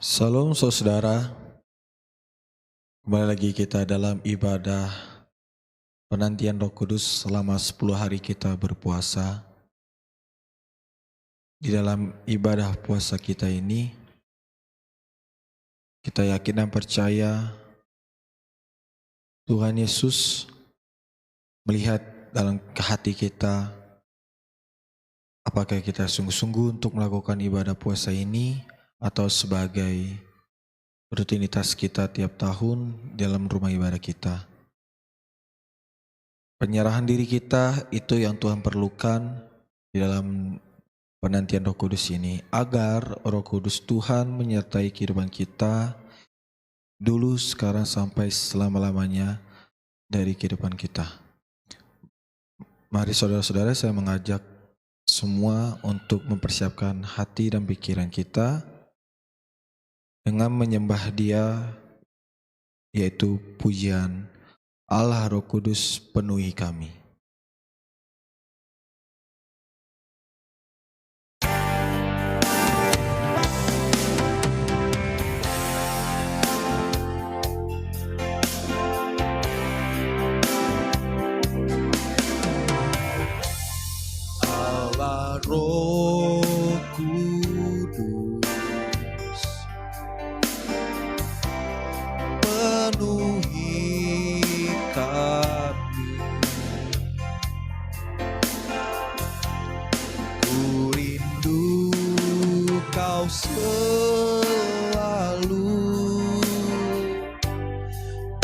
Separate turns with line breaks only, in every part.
Salam saudara, kembali lagi kita dalam ibadah penantian Roh Kudus selama 10 hari kita berpuasa. Di dalam ibadah puasa kita ini, kita yakin dan percaya Tuhan Yesus melihat dalam hati kita apakah kita sungguh-sungguh untuk melakukan ibadah puasa ini atau sebagai rutinitas kita tiap tahun dalam rumah ibadah kita. Penyerahan diri kita itu yang Tuhan perlukan di dalam penantian Roh Kudus ini, agar Roh Kudus Tuhan menyertai kehidupan kita dulu, sekarang, sampai selama-lamanya dari kehidupan kita. Mari saudara-saudara, saya mengajak semua untuk mempersiapkan hati dan pikiran kita dengan menyembah Dia, yaitu pujian Allah Roh Kudus penuhi kami. Allah Roh Kudus penuhi kami, ku rindu Kau selalu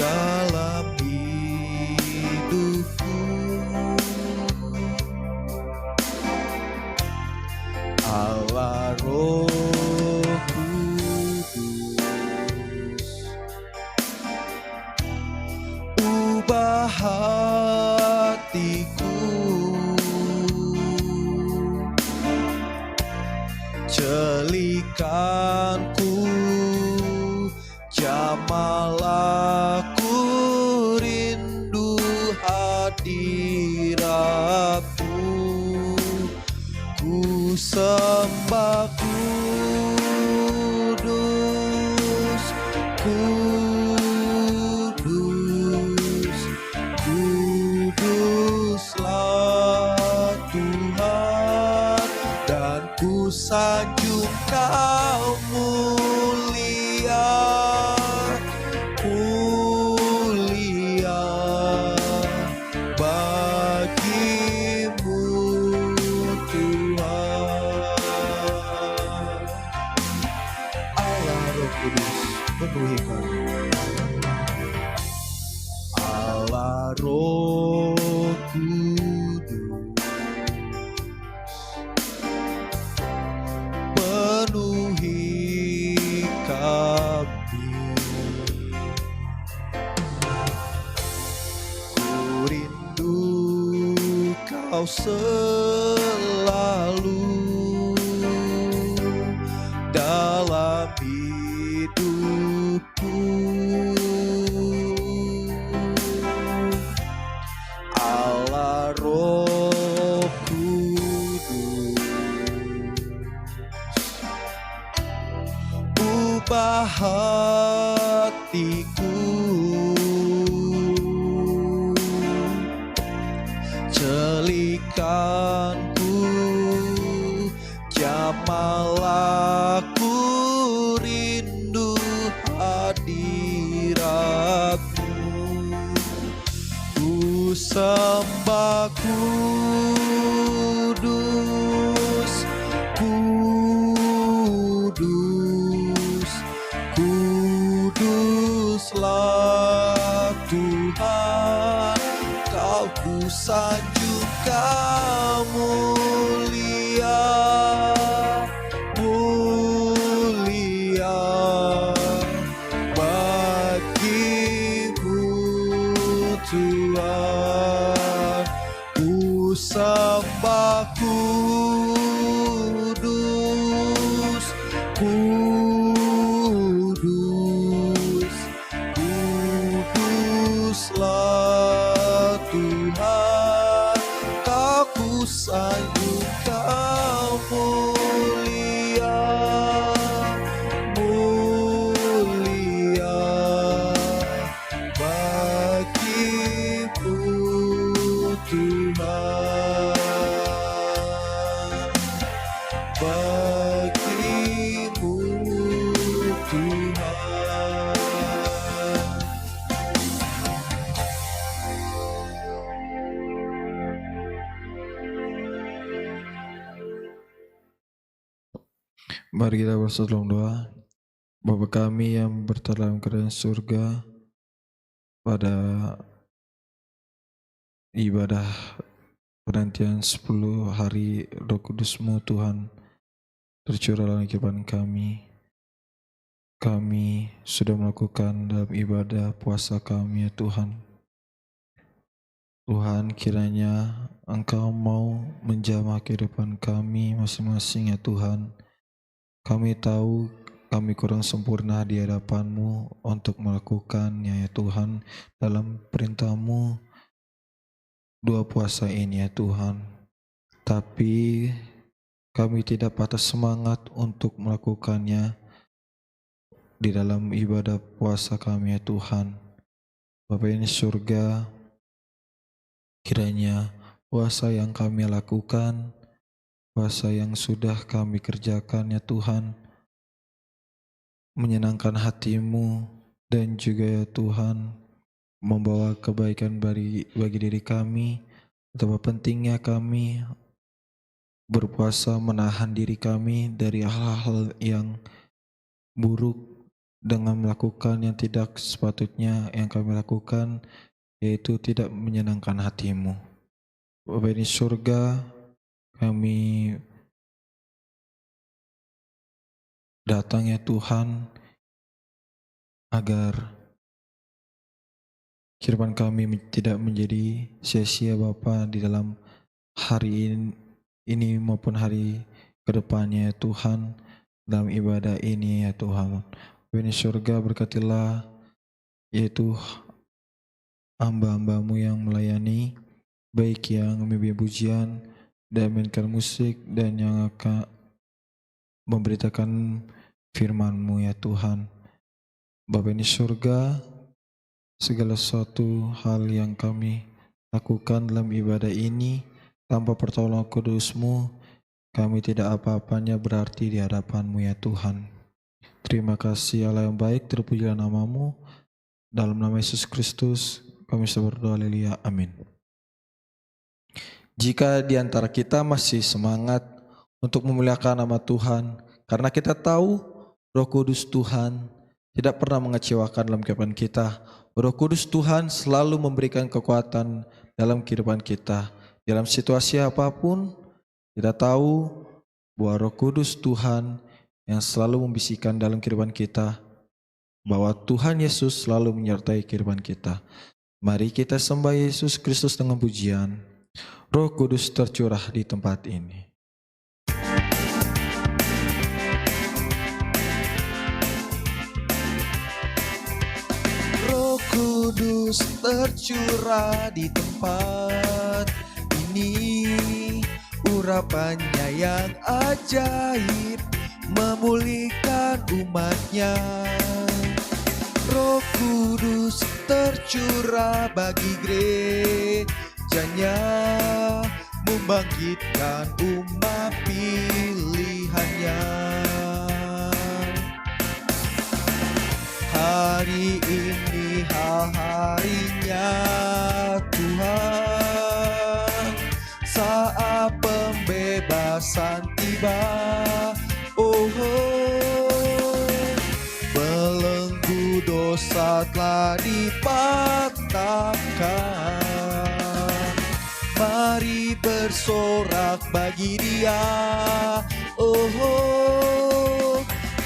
dalam hidupku. Allah Roh Kudus, ubah hatiku, jelikanku, jamah aku rindu hadiratmu, ku sembah kudus, kudus, kuduslah Tuhan, dan ku sanjung Kau mulia, mulia bagimu Tuhan. Allah Roh Kudus penuhi kami. Allah Roh Kudus penuhi kami, ku rindu Kau selalu dalam hidupku. Allah Roh Kudus, ubah hatiku, jelikanku, jamah aku rindu hadiratmu, ku sembah kudus, kudus, kuduslah Tuhan, Kau ku sanjung Kau mulia, mulia bagimu Tuhan, ku sembah kudus, kudus, kuduslah Tuhan, Mari kita bersatu dalam doa. Bapa kami yang berada dalam kerajaan surga, pada ibadah penantian 10 hari Roh Kudus-Mu Tuhan tercurah dalam kehidupan kami. Kami sudah melakukan dalam ibadah puasa kami ya Tuhan. Tuhan, kiranya Engkau mau menjamah kehidupan kami masing-masing ya Tuhan. Kami tahu kami kurang sempurna di hadapan-Mu untuk melakukannya ya Tuhan, dalam perintah-Mu dua puasa ini ya Tuhan. Tapi kami tidak patah semangat untuk melakukannya di dalam ibadah puasa kami ya Tuhan. Bapa ini surga, kiranya puasa yang kami lakukan, puasa yang sudah kami kerjakan ya Tuhan, menyenangkan hati-Mu dan juga ya Tuhan membawa kebaikan bagi diri kami. Betapa pentingnya kami berpuasa menahan diri kami dari hal-hal yang buruk dengan melakukan yang tidak sepatutnya yang kami lakukan, yaitu tidak menyenangkan hati-Mu. Bapa di surga, kami datang ya Tuhan agar kehidupan kami tidak menjadi sia-sia Bapa di dalam hari ini maupun hari kedepannya ya Tuhan, dalam ibadah ini ya Tuhan. Bapa di surga, berkatilah yaitu hamba-hamba-Mu yang melayani, baik yang memimpin pujian dan mainkan musik dan yang akan memberitakan firman-Mu ya Tuhan. Bapa di surga, segala sesuatu hal yang kami lakukan dalam ibadah ini tanpa pertolongan Kudus-Mu, kami tidak apa-apanya berarti di hadapan-Mu ya Tuhan. Terima kasih Allah yang baik, terpujilah nama-Mu. Dalam nama Yesus Kristus kami berdoa, haleluya, amin. Jika di antara kita masih semangat untuk memuliakan nama Tuhan, karena kita tahu Roh Kudus Tuhan tidak pernah mengecewakan dalam kehidupan kita. Roh Kudus Tuhan selalu memberikan kekuatan dalam kehidupan kita. Dalam situasi apapun, kita tahu bahwa Roh Kudus Tuhan yang selalu membisikkan dalam kehidupan kita, bahwa Tuhan Yesus selalu menyertai kehidupan kita. Mari kita sembah Yesus Kristus dengan pujian. Roh Kudus tercurah di tempat ini. Roh Kudus tercurah di tempat ini, urapannya yang ajaib memulihkan umatnya. Roh Kudus tercurah bagi gerejanya, membangkitkan umat pilihannya. Hari ini harinya Tuhan, saat pembebasan tiba. Belenggu dosa telah dipatahkan. Mari bersorak bagi Dia.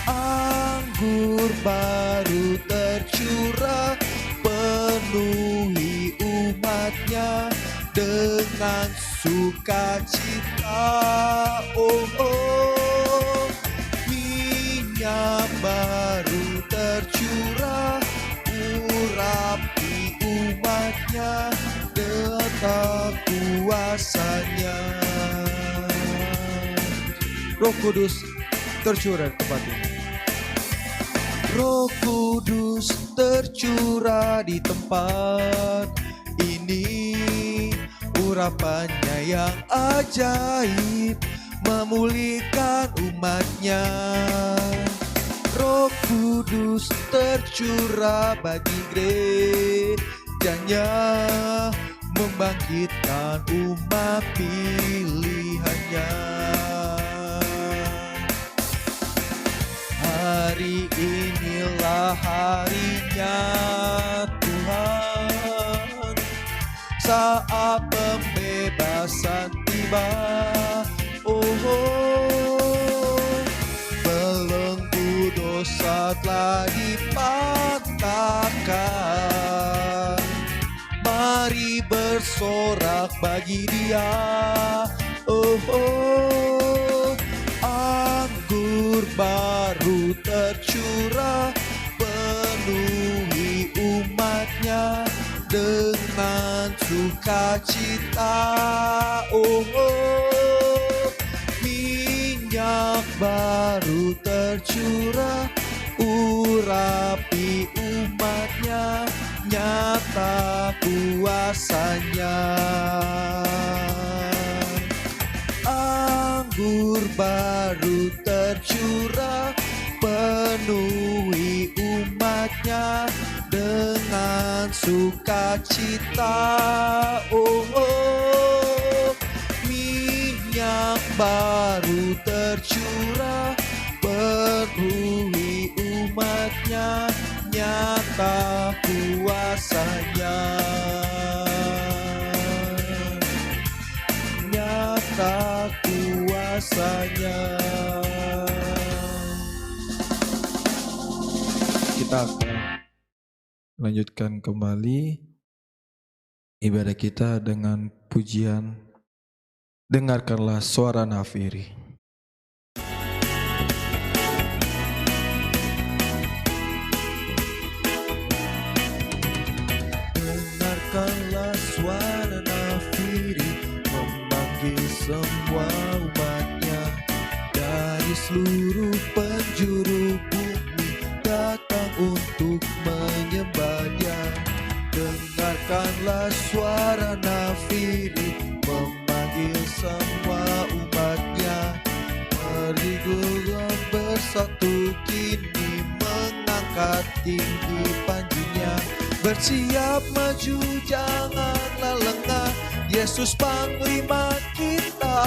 Anggur baru tercurah, penuhi umatnya dengan sukacita. Minyak baru tercurah, urapi umatnya dengan kuasanya. Roh Kudus tercurah di tempat ini. Roh Kudus tercurah di tempat ini, urapannya yang ajaib memulihkan umatnya. Roh Kudus tercurah bagi gerejanya, membangkitkan umat pilihannya. hari inilah harinya Tuhan, saat pembebasan tiba. Belenggu dosa telah dipatahkan, mari bersorak bagi Dia. Anggur baru tercurah, penuhi umatnya dengan sukacita. Minyak baru tercurah, urapi umatnya, nyata kuasanya. Anggur baru tercurah, penuhi umatnya dengan sukacita. Minyak baru tercurah, penuhi umatnya, nyata kuasanya. Nyata kuasanya. Kita akan lanjutkan kembali ibadah kita dengan pujian Dengarkanlah Suara Nafiri. Dengarkanlah suara Nafiri, memanggil semua umatnya dari seluruh penjuru bumi, datang untuk menyembahnya. Dengarkanlah suara Nafiri, memanggil semua umatnya, mari gelar bersatu kini, mengangkat tinggi panjinya. Bersiap maju, janganlah lengah, Yesus Panglima kita.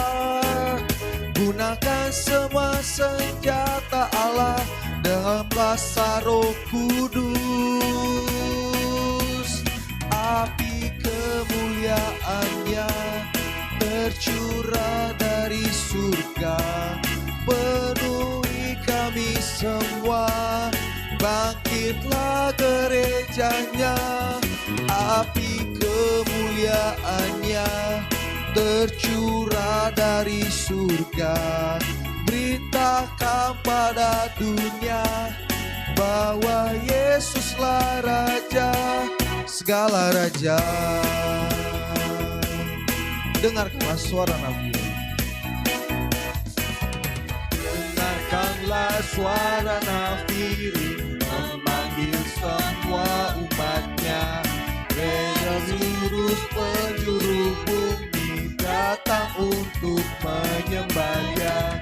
Gunakan semua senjata Allah dalam kuasa Roh Kudus. Api kemuliaan-Nya tercurah dari surga, penuhi kami semua. Bangkitlah gerejanya, api kemuliaan-Nya tercurah dari surga. Beritakan pada dunia bahwa Yesuslah Raja segala raja. Dengarkanlah suara Nabi. Dengarkanlah suara Nafiri, memanggil semua umatnya, dari seluruh penjuru bumi, datang untuk menyembahnya.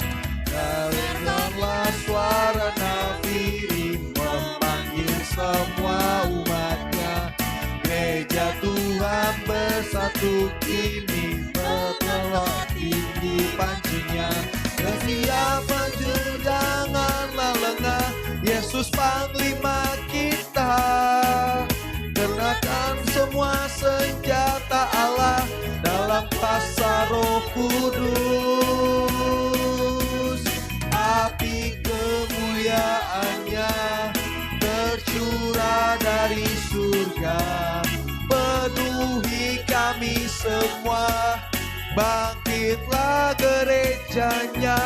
Dengarkanlah suara Nafiri, memanggil semua umatnya, gereja Tuhan bersatu kini, bertelur tinggi pancinya. Bersiap maju, janganlah lengah, Yesus Panglima kita. Kenakan semua senjata Allah dalam kuasa Roh Kudus. Api kemuliaan-Nya tercurah dari surga, penuhi kami semua. Bangkitlah gerejanya,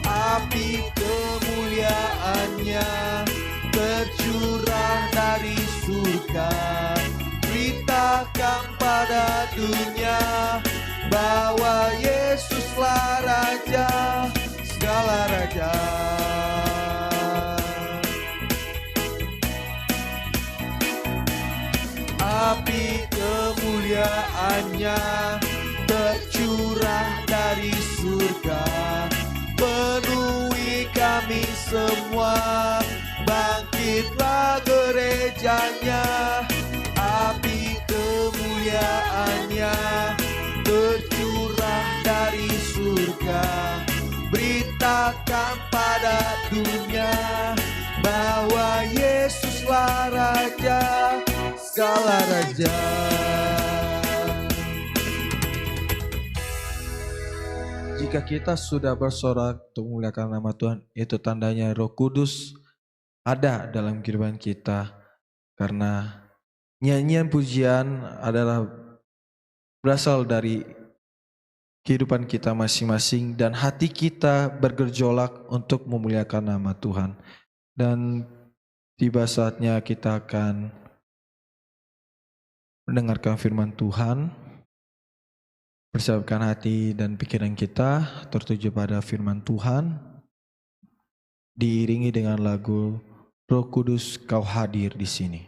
api kemuliaan-Nya tercurah dari surga. Beritakan pada dunia bahwa Yesuslah Raja segala raja. Api kemuliaan-Nya tercurah dari surga, penuhi kami semua. Bangkitlah gerejanya, api kemuliaan-Nya tercurah dari surga. Berita katakan pada dunia bahwa Yesuslah Raja segala raja. Jika kita sudah bersorak untuk memuliakan nama Tuhan, itu tandanya Roh Kudus ada dalam kehidupan kita. Karena nyanyian pujian adalah berasal dari kehidupan kita masing-masing dan hati kita bergejolak untuk memuliakan nama Tuhan. Dan tiba saatnya kita akan mendengarkan firman Tuhan. Persiapkan hati dan pikiran kita tertuju pada firman Tuhan, diiringi dengan lagu Roh Kudus Kau Hadir di Sini.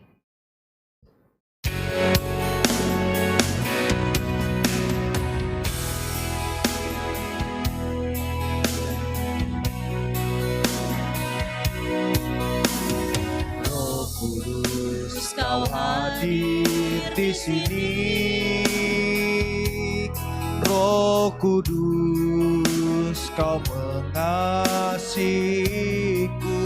Roh Kudus Kau hadir di sini. Roh Kudus Kau mengasihiku.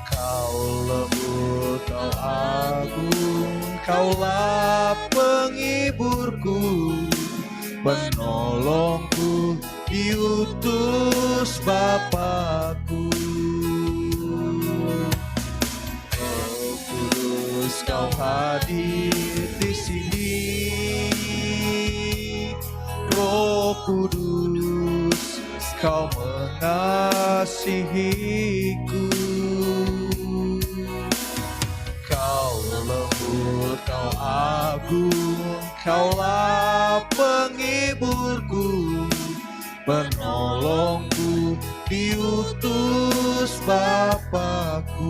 Kau lembut, Kau agung, Kaulah penghiburku, penolongku, diutus Bapakku. Roh Kudus Kau hadir di sini. Roh Kudus Kau mengasihiku. Kau lembut, Kau agung, Kaulah penghiburku, penolongku, diutus Bapakku.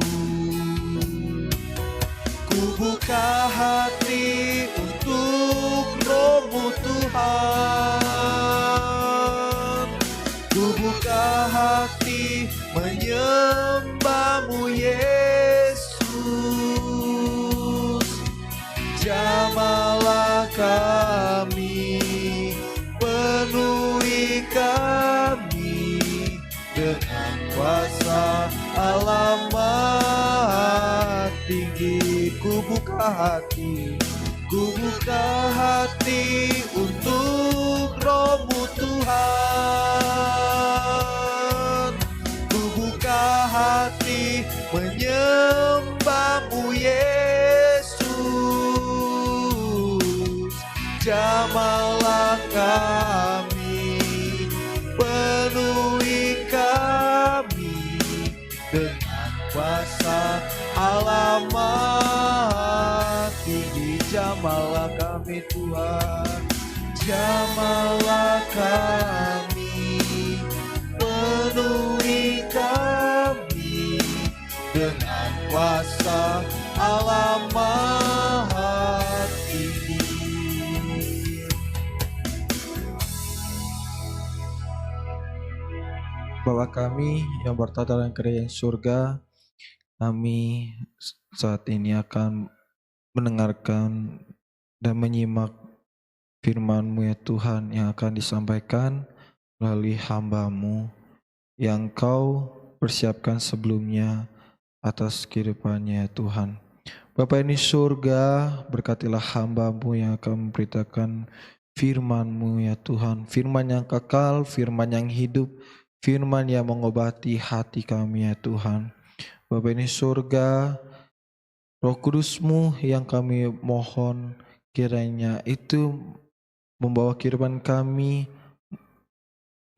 Ku buka hati untuk Roh-Mu Tuhan. Ku buka hati menyembah-Mu Yesus. Jamahlah kami, penuhi kami dengan kuasa Allah Maha Tinggi. Ku buka hati untuk Roh-Mu Tuhan. Ku buka hati menyembah-Mu Yesus. Jamahlah kami, penuhi kami dengan kuasa Allah Maha Tinggi. Jamahlah kami Tuhan, jamahlah kami, penuhi kami dengan kuasa Allah Maha Tinggi. Bapa kami yang bertata dalam kerajaan surga, kami saat ini akan mendengarkan dan menyimak firman-Mu ya Tuhan yang akan disampaikan melalui hamba-Mu yang Kau persiapkan sebelumnya atas kehidupannya ya Tuhan. Bapa ini surga, berkatilah hamba-Mu yang akan memberitakan firman-Mu ya Tuhan. Firman yang kekal, firman yang hidup, firman yang mengobati hati kami ya Tuhan. Bapa ini surga, Roh Kudus-Mu yang kami mohon kiranya itu membawa kehidupan kami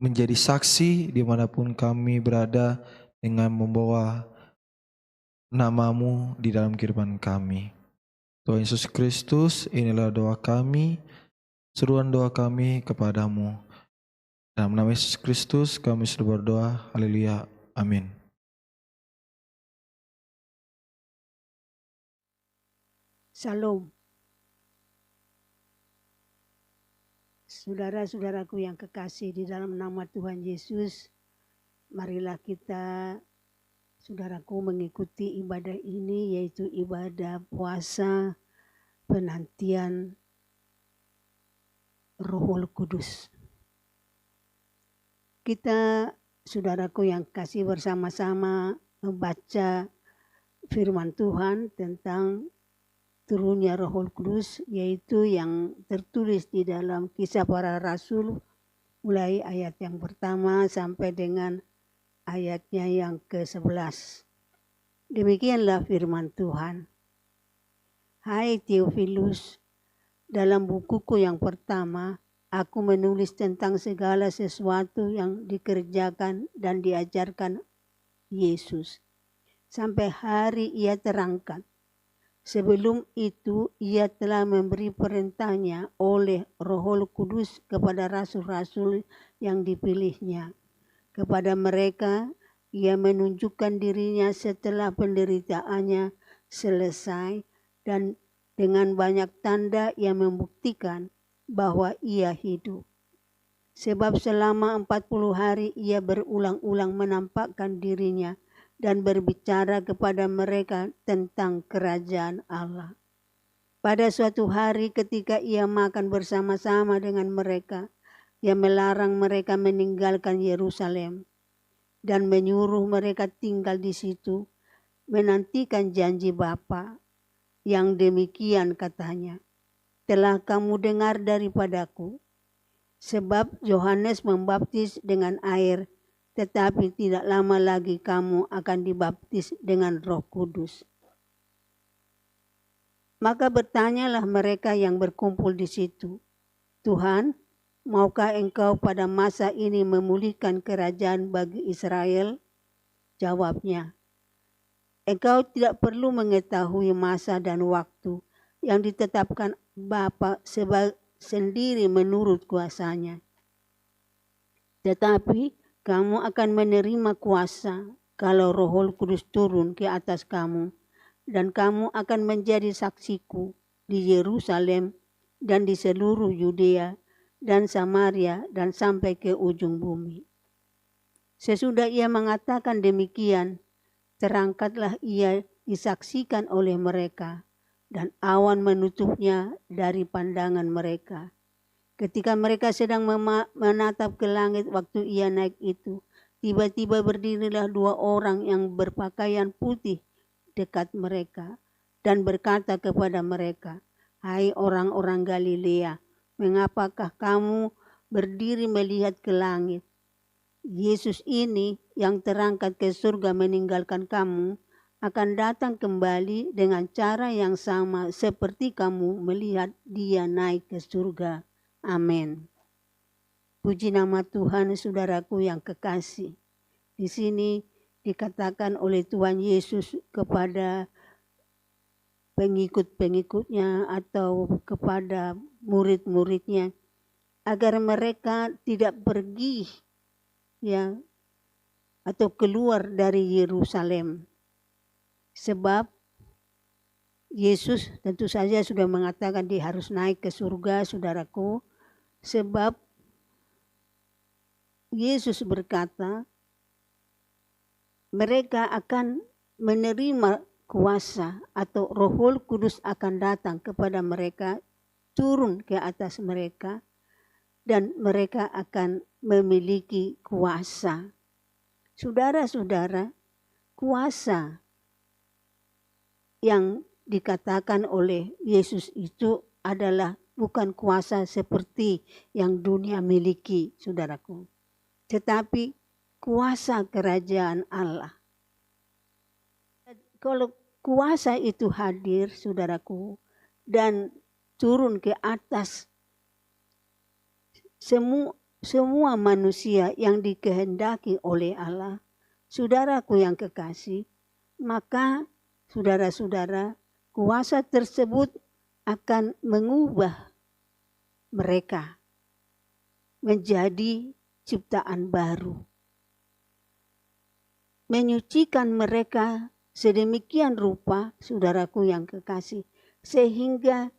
menjadi saksi dimanapun kami berada dengan membawa nama-Mu di dalam kehidupan kami. Tuhan Yesus Kristus, inilah doa kami, seruan doa kami kepadamu. Dalam nama Yesus Kristus kami sudah berdoa. Haleluya. Amin.
Salam. Saudara-saudaraku yang kekasih di dalam nama Tuhan Yesus, marilah kita, saudaraku, mengikuti ibadah ini, yaitu ibadah puasa penantian Roh Kudus. kita, saudaraku yang kasih, bersama-sama membaca firman Tuhan tentang turunnya Roh Kudus, yaitu yang tertulis di dalam Kisah Para Rasul mulai ayat yang pertama sampai dengan ayatnya yang ke-11. Demikianlah firman Tuhan. Hai Theophilus, dalam bukuku yang pertama, aku menulis tentang segala sesuatu yang dikerjakan dan diajarkan Yesus sampai hari ia terangkat. Sebelum itu ia telah memberi perintahnya oleh Roh Kudus kepada rasul-rasul yang dipilihnya. Kepada mereka ia menunjukkan dirinya setelah penderitaannya selesai, dan dengan banyak tanda ia membuktikan bahwa ia hidup. Sebab selama 40 hari ia berulang-ulang menampakkan dirinya dan berbicara kepada mereka tentang kerajaan Allah. Pada suatu hari ketika ia makan bersama-sama dengan mereka, ia melarang mereka meninggalkan Yerusalem dan menyuruh mereka tinggal di situ, menantikan janji Bapa. Yang demikian katanya, telah kamu dengar daripadaku, sebab Yohanes membaptis dengan air, tetapi tidak lama lagi kamu akan dibaptis dengan Roh Kudus. Maka bertanyalah mereka yang berkumpul di situ, Tuhan, maukah engkau pada masa ini memulihkan kerajaan bagi Israel? Jawabnya, engkau tidak perlu mengetahui masa dan waktu yang ditetapkan Bapa sendiri menurut kuasanya. Tetapi kamu akan menerima kuasa kalau Roh Kudus turun ke atas kamu, dan kamu akan menjadi saksiku di Yerusalem dan di seluruh Yudea dan Samaria dan sampai ke ujung bumi. Sesudah ia mengatakan demikian, terangkatlah ia disaksikan oleh mereka, dan awan menutupnya dari pandangan mereka. Ketika mereka sedang menatap ke langit waktu ia naik itu, tiba-tiba berdirilah 2 orang yang berpakaian putih dekat mereka dan berkata kepada mereka, hai orang-orang Galilea, mengapakah kamu berdiri melihat ke langit? Yesus ini yang terangkat ke surga meninggalkan kamu akan datang kembali dengan cara yang sama seperti kamu melihat dia naik ke surga. Amin. Puji nama Tuhan, saudaraku yang kekasih. Di sini dikatakan oleh Tuhan Yesus kepada pengikut-pengikutnya atau kepada murid-muridnya agar mereka tidak pergi atau keluar dari Yerusalem. Sebab Yesus tentu saja sudah mengatakan dia harus naik ke surga, saudaraku. Sebab Yesus berkata mereka akan menerima kuasa atau Roh Kudus akan datang kepada mereka, turun ke atas mereka, dan mereka akan memiliki kuasa. Saudara-saudara, kuasa yang dikatakan oleh Yesus itu adalah bukan kuasa seperti yang dunia miliki, saudaraku, tetapi kuasa kerajaan Allah. Kalau kuasa itu hadir, saudaraku, dan turun ke atas semua manusia yang dikehendaki oleh Allah, saudaraku yang kekasih, maka saudara-saudara, kuasa tersebut akan mengubah mereka menjadi ciptaan baru. Menyucikan mereka sedemikian rupa, saudaraku yang kekasih, sehingga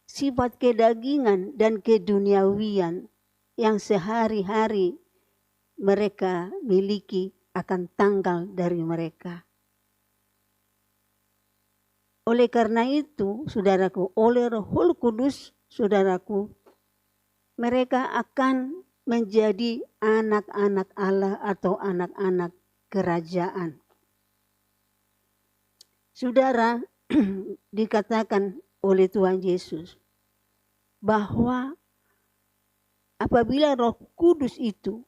sifat kedagingan dan keduniawian yang sehari-hari mereka miliki akan tanggal dari mereka. Oleh karena itu, saudaraku, oleh Roh Kudus, saudaraku, mereka akan menjadi anak-anak Allah atau anak-anak kerajaan. Saudara, dikatakan oleh Tuhan Yesus bahwa apabila Roh Kudus itu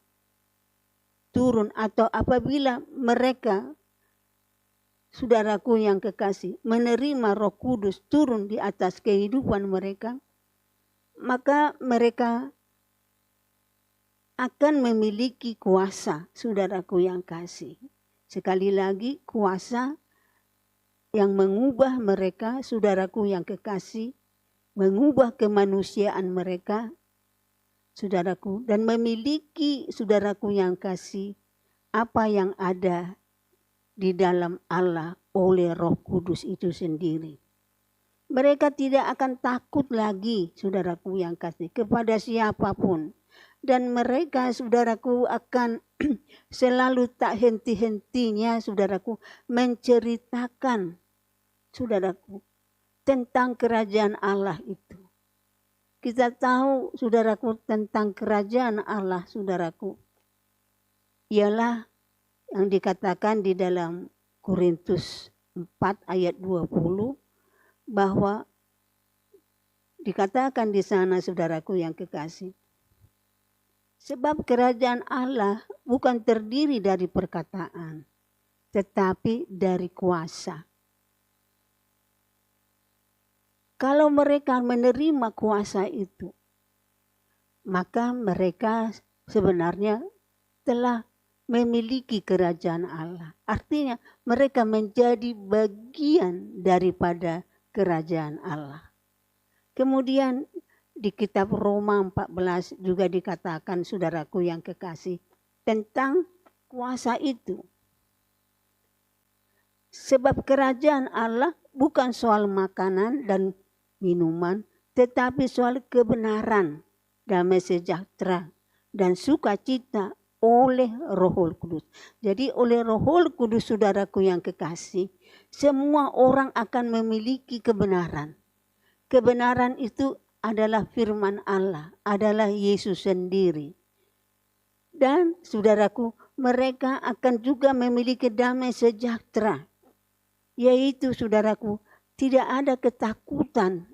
turun atau apabila mereka, saudaraku yang kekasih, menerima Roh Kudus turun di atas kehidupan mereka, maka mereka akan memiliki kuasa, saudaraku yang kasih. Sekali lagi, kuasa yang mengubah mereka, saudaraku yang kekasih, mengubah kemanusiaan mereka, saudaraku, dan memiliki, saudaraku yang kasih, apa yang ada di dalam Allah oleh Roh Kudus itu sendiri. Mereka tidak akan takut lagi, saudaraku yang kasih, kepada siapapun. Dan mereka, saudaraku, akan selalu tak henti-hentinya, saudaraku, menceritakan, saudaraku, tentang kerajaan Allah itu. Kita tahu, saudaraku, tentang kerajaan Allah, saudaraku, ialah yang dikatakan di dalam Korintus 4 ayat 20, bahwa dikatakan di sana, saudaraku yang kekasih, sebab kerajaan Allah bukan terdiri dari perkataan, tetapi dari kuasa. Kalau mereka menerima kuasa itu, maka mereka sebenarnya telah memiliki kerajaan Allah. Artinya mereka menjadi bagian daripada kerajaan Allah. Kemudian di kitab Roma 14 juga dikatakan, saudaraku yang kekasih, tentang kuasa itu. Sebab kerajaan Allah bukan soal makanan dan minuman, tetapi soal kebenaran, damai sejahtera, dan sukacita oleh Roh Kudus. Jadi oleh Roh Kudus, saudaraku yang kekasih, semua orang akan memiliki kebenaran. Kebenaran itu adalah firman Allah, adalah Yesus sendiri. Dan saudaraku, mereka akan juga memiliki damai sejahtera. Yaitu, saudaraku, tidak ada ketakutan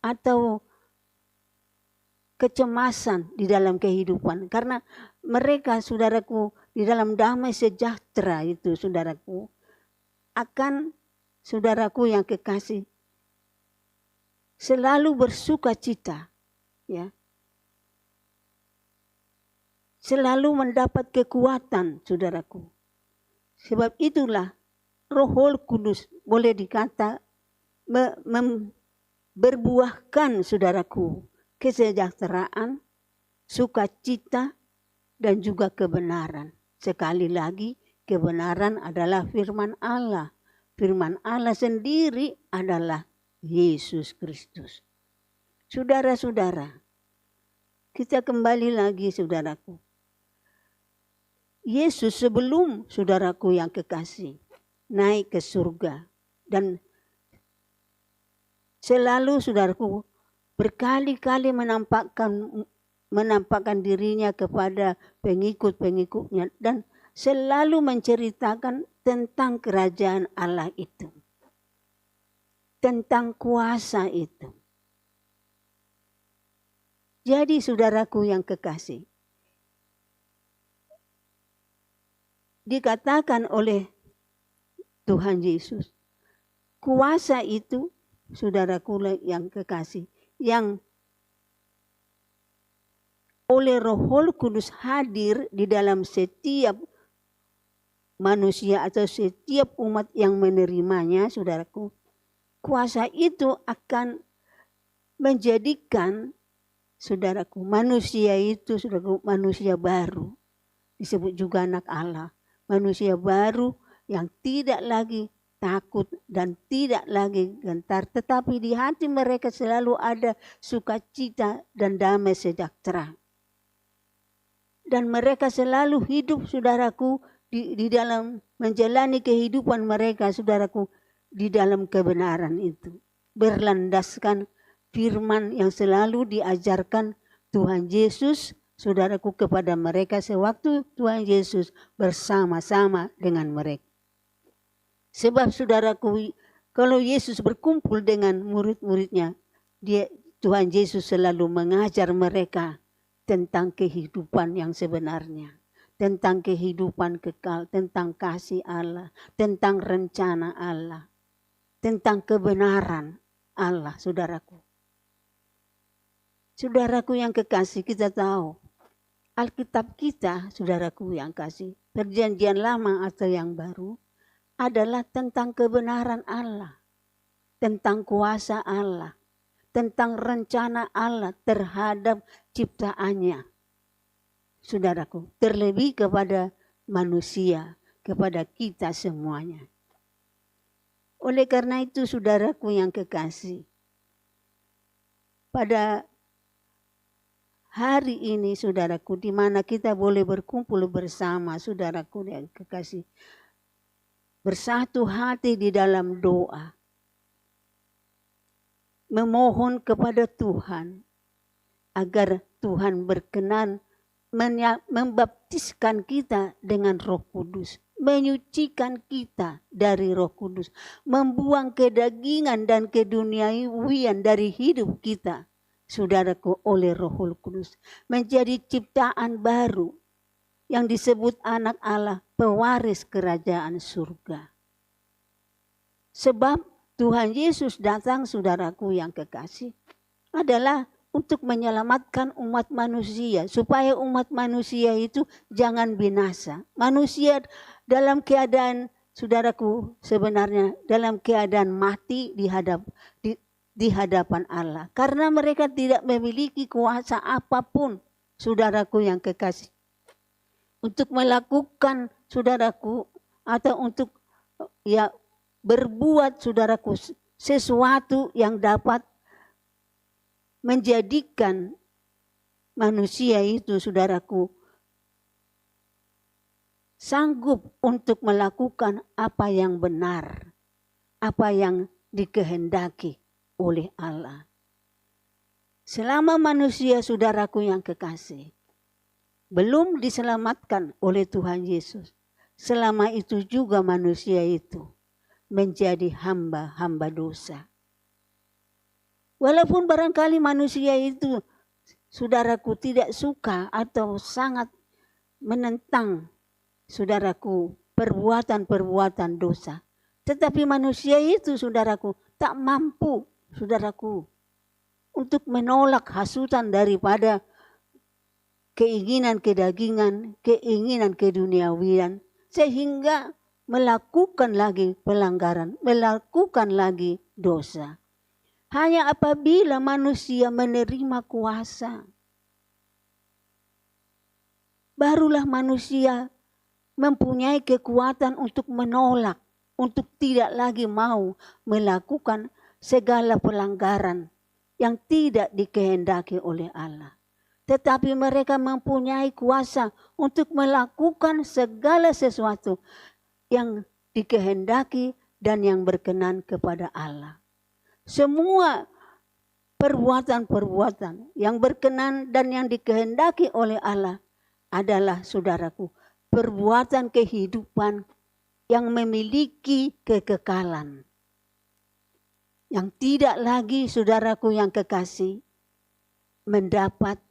atau kecemasan di dalam kehidupan. Karena mereka, saudaraku, di dalam damai sejahtera itu, saudaraku, akan, saudaraku yang kekasih, selalu bersuka cita, ya. Selalu mendapat kekuatan, saudaraku. Sebab itulah Roh Kudus boleh dikata berbuahkan, saudaraku, kesejahteraan, sukacita, dan juga kebenaran. Sekali lagi, kebenaran adalah firman Allah. Firman Allah sendiri adalah Yesus Kristus. Saudara-saudara, kita kembali lagi, saudaraku. Yesus sebelum, saudaraku yang kekasih, naik ke surga, dan selalu, saudaraku, berkali-kali menampakkan dirinya kepada pengikut-pengikutnya, dan selalu menceritakan tentang kerajaan Allah itu, tentang kuasa itu. Jadi, saudaraku yang kekasih, dikatakan oleh Tuhan Yesus, kuasa itu, saudaraku yang kekasih, yang oleh Roh Kudus hadir di dalam setiap manusia atau setiap umat yang menerimanya, saudaraku, kuasa itu akan menjadikan, saudaraku, manusia itu, saudaraku, manusia baru. Disebut juga anak Allah. Manusia baru yang tidak lagi takut dan tidak lagi gentar. Tetapi di hati mereka selalu ada sukacita dan damai sejahtera. Dan mereka selalu hidup, saudaraku, di dalam menjalani kehidupan mereka, saudaraku, di dalam kebenaran itu. Berlandaskan firman yang selalu diajarkan Tuhan Yesus, saudaraku, kepada mereka sewaktu Tuhan Yesus bersama-sama dengan mereka. Sebab saudaraku, kalau Yesus berkumpul dengan murid-muridnya, Tuhan Yesus selalu mengajar mereka tentang kehidupan yang sebenarnya, tentang kehidupan kekal, tentang kasih Allah, tentang rencana Allah, tentang kebenaran Allah, saudaraku. Saudaraku yang kekasih, kita tahu Alkitab kita, saudaraku yang kasih, Perjanjian Lama atau yang baru, adalah tentang kebenaran Allah, tentang kuasa Allah, tentang rencana Allah terhadap ciptaannya. Saudaraku, terlebih kepada manusia, kepada kita semuanya. Oleh karena itu, saudaraku yang kekasih, pada hari ini, saudaraku, di mana kita boleh berkumpul bersama, saudaraku yang kekasih, bersatu hati di dalam doa, memohon kepada Tuhan agar Tuhan berkenan membaptiskan kita dengan Roh Kudus, menyucikan kita dari Roh Kudus, membuang kedagingan dan keduniawian dari hidup kita, saudaraku, oleh Roh Kudus, menjadi ciptaan baru yang disebut anak Allah, pewaris kerajaan surga. Sebab Tuhan Yesus datang, saudaraku yang kekasih, adalah untuk menyelamatkan umat manusia, supaya umat manusia itu jangan binasa. Manusia dalam keadaan, saudaraku, sebenarnya dalam keadaan mati di hadapan Allah, karena mereka tidak memiliki kuasa apapun, saudaraku yang kekasih, untuk melakukan, saudaraku, atau untuk berbuat, saudaraku, sesuatu yang dapat menjadikan manusia itu, saudaraku, sanggup untuk melakukan apa yang benar, apa yang dikehendaki oleh Allah. Selama manusia, saudaraku yang kekasih, belum diselamatkan oleh Tuhan Yesus, selama itu juga manusia itu menjadi hamba-hamba dosa. Walaupun barangkali manusia itu, saudaraku, tidak suka atau sangat menentang, saudaraku, perbuatan-perbuatan dosa. Tetapi manusia itu, saudaraku, tak mampu, saudaraku, untuk menolak hasutan daripada keinginan kedagingan, keinginan keduniawian, sehingga melakukan lagi pelanggaran, melakukan lagi dosa. Hanya apabila manusia menerima kuasa, barulah manusia mempunyai kekuatan untuk menolak, untuk tidak lagi mau melakukan segala pelanggaran yang tidak dikehendaki oleh Allah. Tetapi mereka mempunyai kuasa untuk melakukan segala sesuatu yang dikehendaki dan yang berkenan kepada Allah. Semua perbuatan-perbuatan yang berkenan dan yang dikehendaki oleh Allah adalah, saudaraku, perbuatan kehidupan yang memiliki kekekalan. Yang tidak lagi, saudaraku yang kekasih, mendapat,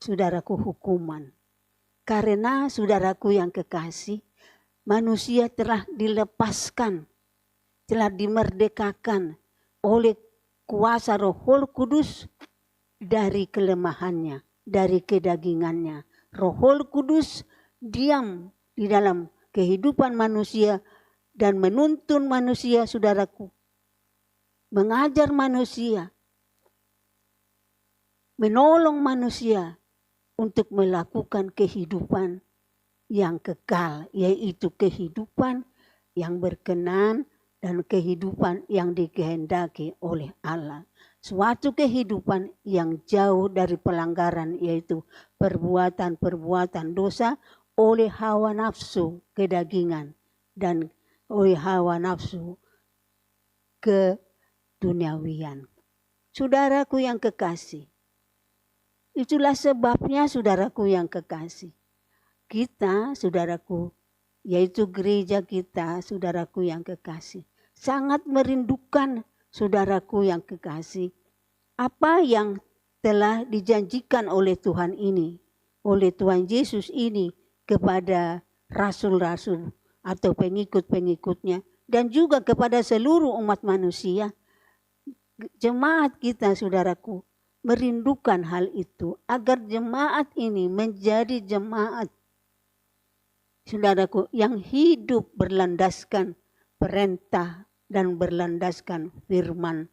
saudaraku, hukuman. Karena, saudaraku yang kekasih, manusia telah dilepaskan, telah dimerdekakan oleh kuasa Roh Kudus dari kelemahannya, dari kedagingannya. Roh Kudus diam di dalam kehidupan manusia dan menuntun manusia, saudaraku, mengajar manusia, menolong manusia untuk melakukan kehidupan yang kekal, yaitu kehidupan yang berkenan dan kehidupan yang dikehendaki oleh Allah. Suatu kehidupan yang jauh dari pelanggaran, yaitu perbuatan-perbuatan dosa oleh hawa nafsu kedagingan dan oleh hawa nafsu keduniawian. Saudaraku yang kekasih, Itulah sebabnya saudaraku yang kekasih. Kita, saudaraku, yaitu gereja kita, saudaraku yang kekasih, sangat merindukan saudaraku yang kekasih, apa yang telah dijanjikan oleh Tuhan ini, oleh Tuhan Yesus ini kepada rasul-rasul atau pengikut-pengikutnya, dan juga kepada seluruh umat manusia. Jemaat kita, saudaraku, merindukan hal itu agar jemaat ini menjadi jemaat, saudaraku, yang hidup berlandaskan perintah dan berlandaskan firman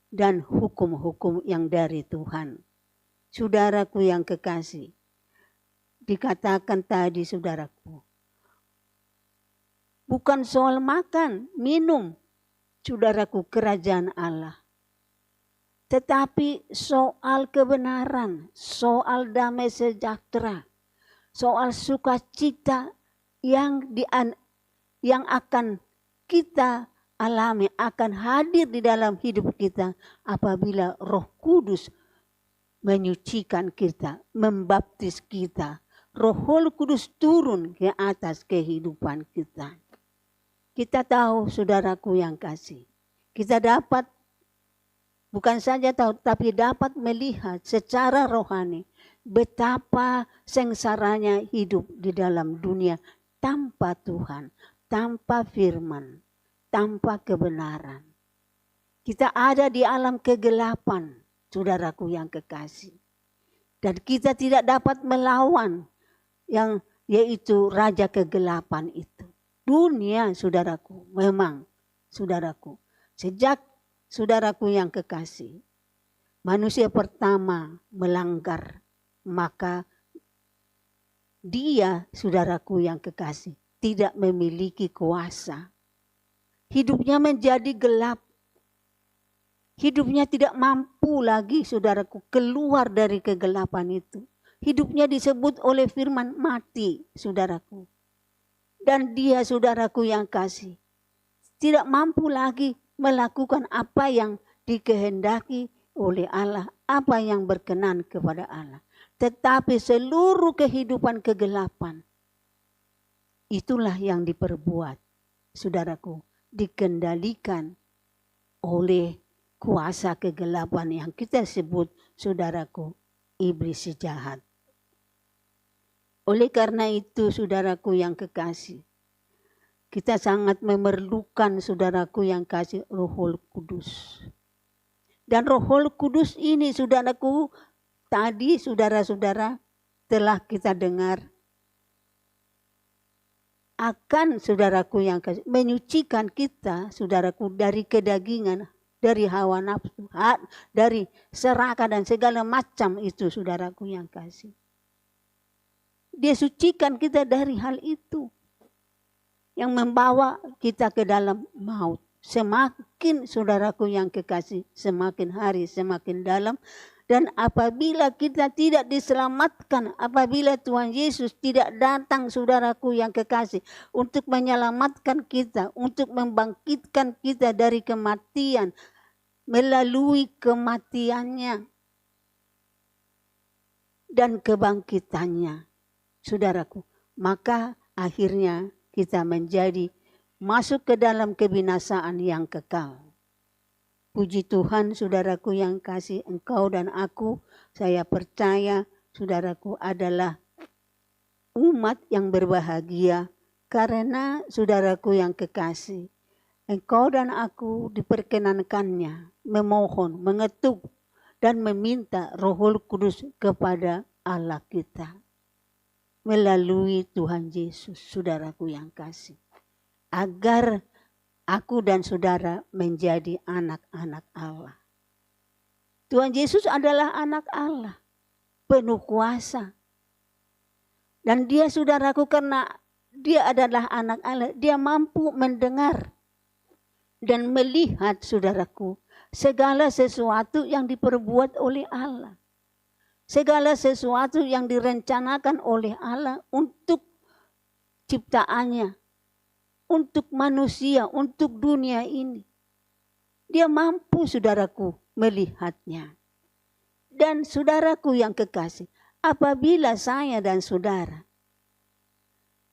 dan hukum-hukum yang dari Tuhan. Saudaraku yang kekasih, dikatakan tadi saudaraku, bukan soal makan, minum, saudaraku, kerajaan Allah. Tetapi soal kebenaran, soal damai sejahtera, soal sukacita yang akan kita alami, akan hadir di dalam hidup kita apabila Roh Kudus menyucikan kita, membaptis kita. Roh Kudus turun ke atas kehidupan kita. Kita tahu, saudaraku yang kasih, kita dapat bukan saja tahu, tapi dapat melihat secara rohani betapa sengsaranya hidup di dalam dunia tanpa Tuhan, tanpa firman, tanpa kebenaran. Kita ada di alam kegelapan, saudaraku yang kekasih. Dan kita tidak dapat melawan yang yaitu raja kegelapan itu. Dunia, saudaraku, memang, saudaraku, sejak saudaraku yang kekasih, manusia pertama melanggar, maka dia, saudaraku yang kekasih, tidak memiliki kuasa. Hidupnya menjadi gelap. Hidupnya tidak mampu lagi, saudaraku, keluar dari kegelapan itu. Hidupnya disebut oleh firman mati, saudaraku. Dan dia, saudaraku yang kasih, tidak mampu lagi melakukan apa yang dikehendaki oleh Allah, apa yang berkenan kepada Allah. Tetapi seluruh kehidupan kegelapan, itulah yang diperbuat, saudaraku, dikendalikan oleh kuasa kegelapan yang kita sebut, saudaraku, iblis si jahat. Oleh karena itu, saudaraku yang kekasih, kita sangat memerlukan, saudaraku yang kasih, Roh Kudus. Dan Roh Kudus ini, saudaraku, tadi saudara-saudara telah kita dengar, akan, saudaraku yang kasih, menyucikan kita, saudaraku, dari kedagingan, dari hawa nafsu, dari serakah dan segala macam itu, saudaraku yang kasih. Dia sucikan kita dari hal itu yang membawa kita ke dalam maut. Semakin, saudaraku yang kekasih, semakin hari semakin dalam. Dan apabila kita tidak diselamatkan, apabila Tuhan Yesus tidak datang, saudaraku yang kekasih, untuk menyelamatkan kita, untuk membangkitkan kita dari kematian, melalui kematiannya dan kebangkitannya, saudaraku, maka akhirnya kita menjadi masuk ke dalam kebinasaan yang kekal. Puji Tuhan, saudaraku yang kasih, engkau dan aku, saya percaya, saudaraku, adalah umat yang berbahagia karena, saudaraku yang kekasih, engkau dan aku diperkenankannya memohon, mengetuk, dan meminta Roh Kudus kepada Allah kita melalui Tuhan Yesus, saudaraku yang kasih, agar aku dan saudara menjadi anak-anak Allah. Tuhan Yesus adalah anak Allah, penuh kuasa. Dan dia, saudaraku, karena dia adalah anak Allah, dia mampu mendengar dan melihat, saudaraku, segala sesuatu yang diperbuat oleh Allah. Segala sesuatu yang direncanakan oleh Allah untuk ciptaannya, untuk manusia, untuk dunia ini. Dia mampu, saudaraku, melihatnya. Dan saudaraku yang kekasih, apabila saya dan saudara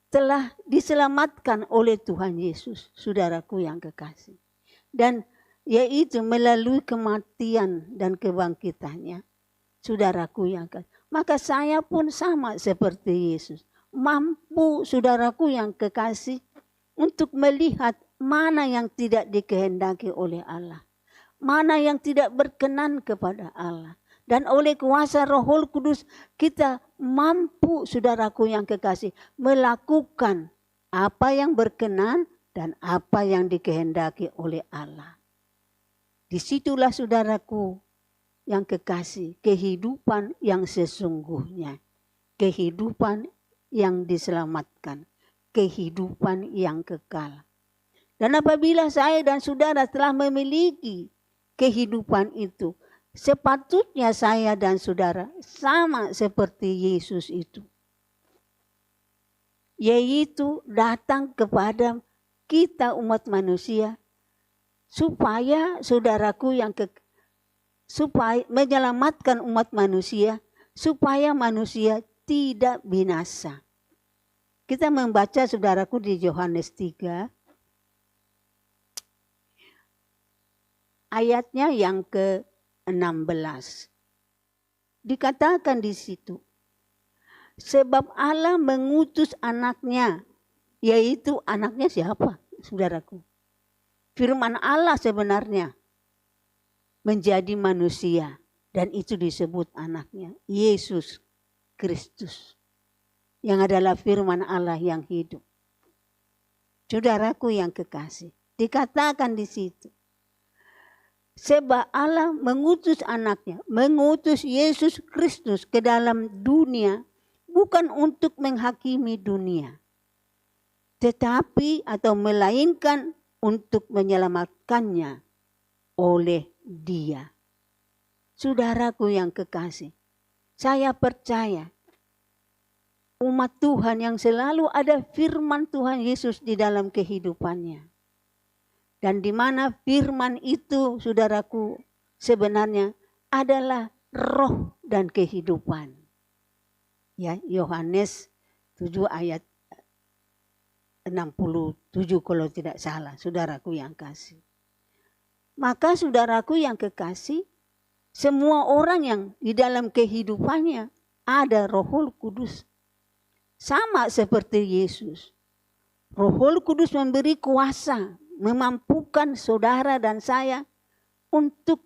telah diselamatkan oleh Tuhan Yesus, saudaraku yang kekasih, dan yaitu melalui kematian dan kebangkitannya, saudaraku yang kekasih, maka saya pun sama seperti Yesus, mampu, saudaraku yang kekasih, untuk melihat mana yang tidak dikehendaki oleh Allah, mana yang tidak berkenan kepada Allah. Dan oleh kuasa Roh Kudus kita mampu, saudaraku yang kekasih, melakukan apa yang berkenan dan apa yang dikehendaki oleh Allah. Disitulah saudaraku yang kekasih, kehidupan yang sesungguhnya, kehidupan yang diselamatkan, kehidupan yang kekal. Dan apabila saya dan saudara telah memiliki kehidupan itu, sepatutnya saya dan saudara sama seperti Yesus itu. Yaitu datang kepada kita umat manusia supaya saudaraku yang supaya menyelamatkan umat manusia, supaya manusia tidak binasa. Kita membaca saudaraku di Yohanes 3 ayatnya yang ke-16. Dikatakan di situ, sebab Allah mengutus anaknya, yaitu anaknya siapa, saudaraku? Firman Allah sebenarnya menjadi manusia, dan itu disebut anaknya, Yesus Kristus, yang adalah firman Allah yang hidup. Saudaraku yang kekasih, dikatakan di situ, sebab Allah mengutus anaknya, mengutus Yesus Kristus ke dalam dunia, bukan untuk menghakimi dunia, tetapi atau melainkan untuk menyelamatkannya oleh Dia. Saudaraku yang kekasih, saya percaya umat Tuhan yang selalu ada firman Tuhan Yesus di dalam kehidupannya. Dan di mana firman itu, saudaraku, sebenarnya adalah roh dan kehidupan. Ya, Yohanes 7 ayat 67 kalau tidak salah, saudaraku yang kasih. Maka saudaraku yang kekasih, semua orang yang di dalam kehidupannya ada Roh Kudus. Sama seperti Yesus. Roh Kudus memberi kuasa, memampukan saudara dan saya untuk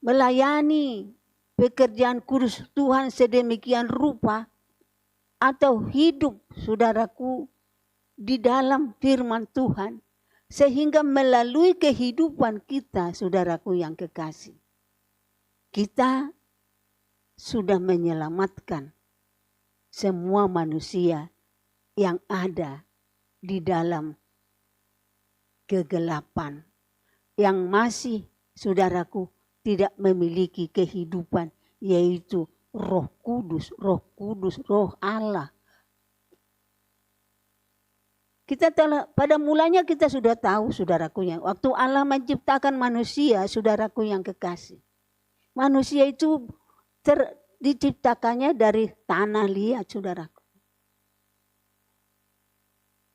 melayani pekerjaan kudus Tuhan sedemikian rupa, atau hidup saudaraku di dalam firman Tuhan, sehingga melalui kehidupan kita, saudaraku yang kekasih, kita sudah menyelamatkan semua manusia yang ada di dalam kegelapan, yang masih, saudaraku, tidak memiliki kehidupan, yaitu Roh Kudus, Roh Allah. Kita telah, pada mulanya kita sudah tahu, saudaraku, yang waktu Allah menciptakan manusia, saudaraku yang kekasih, manusia itu diciptakannya dari tanah liat, saudaraku.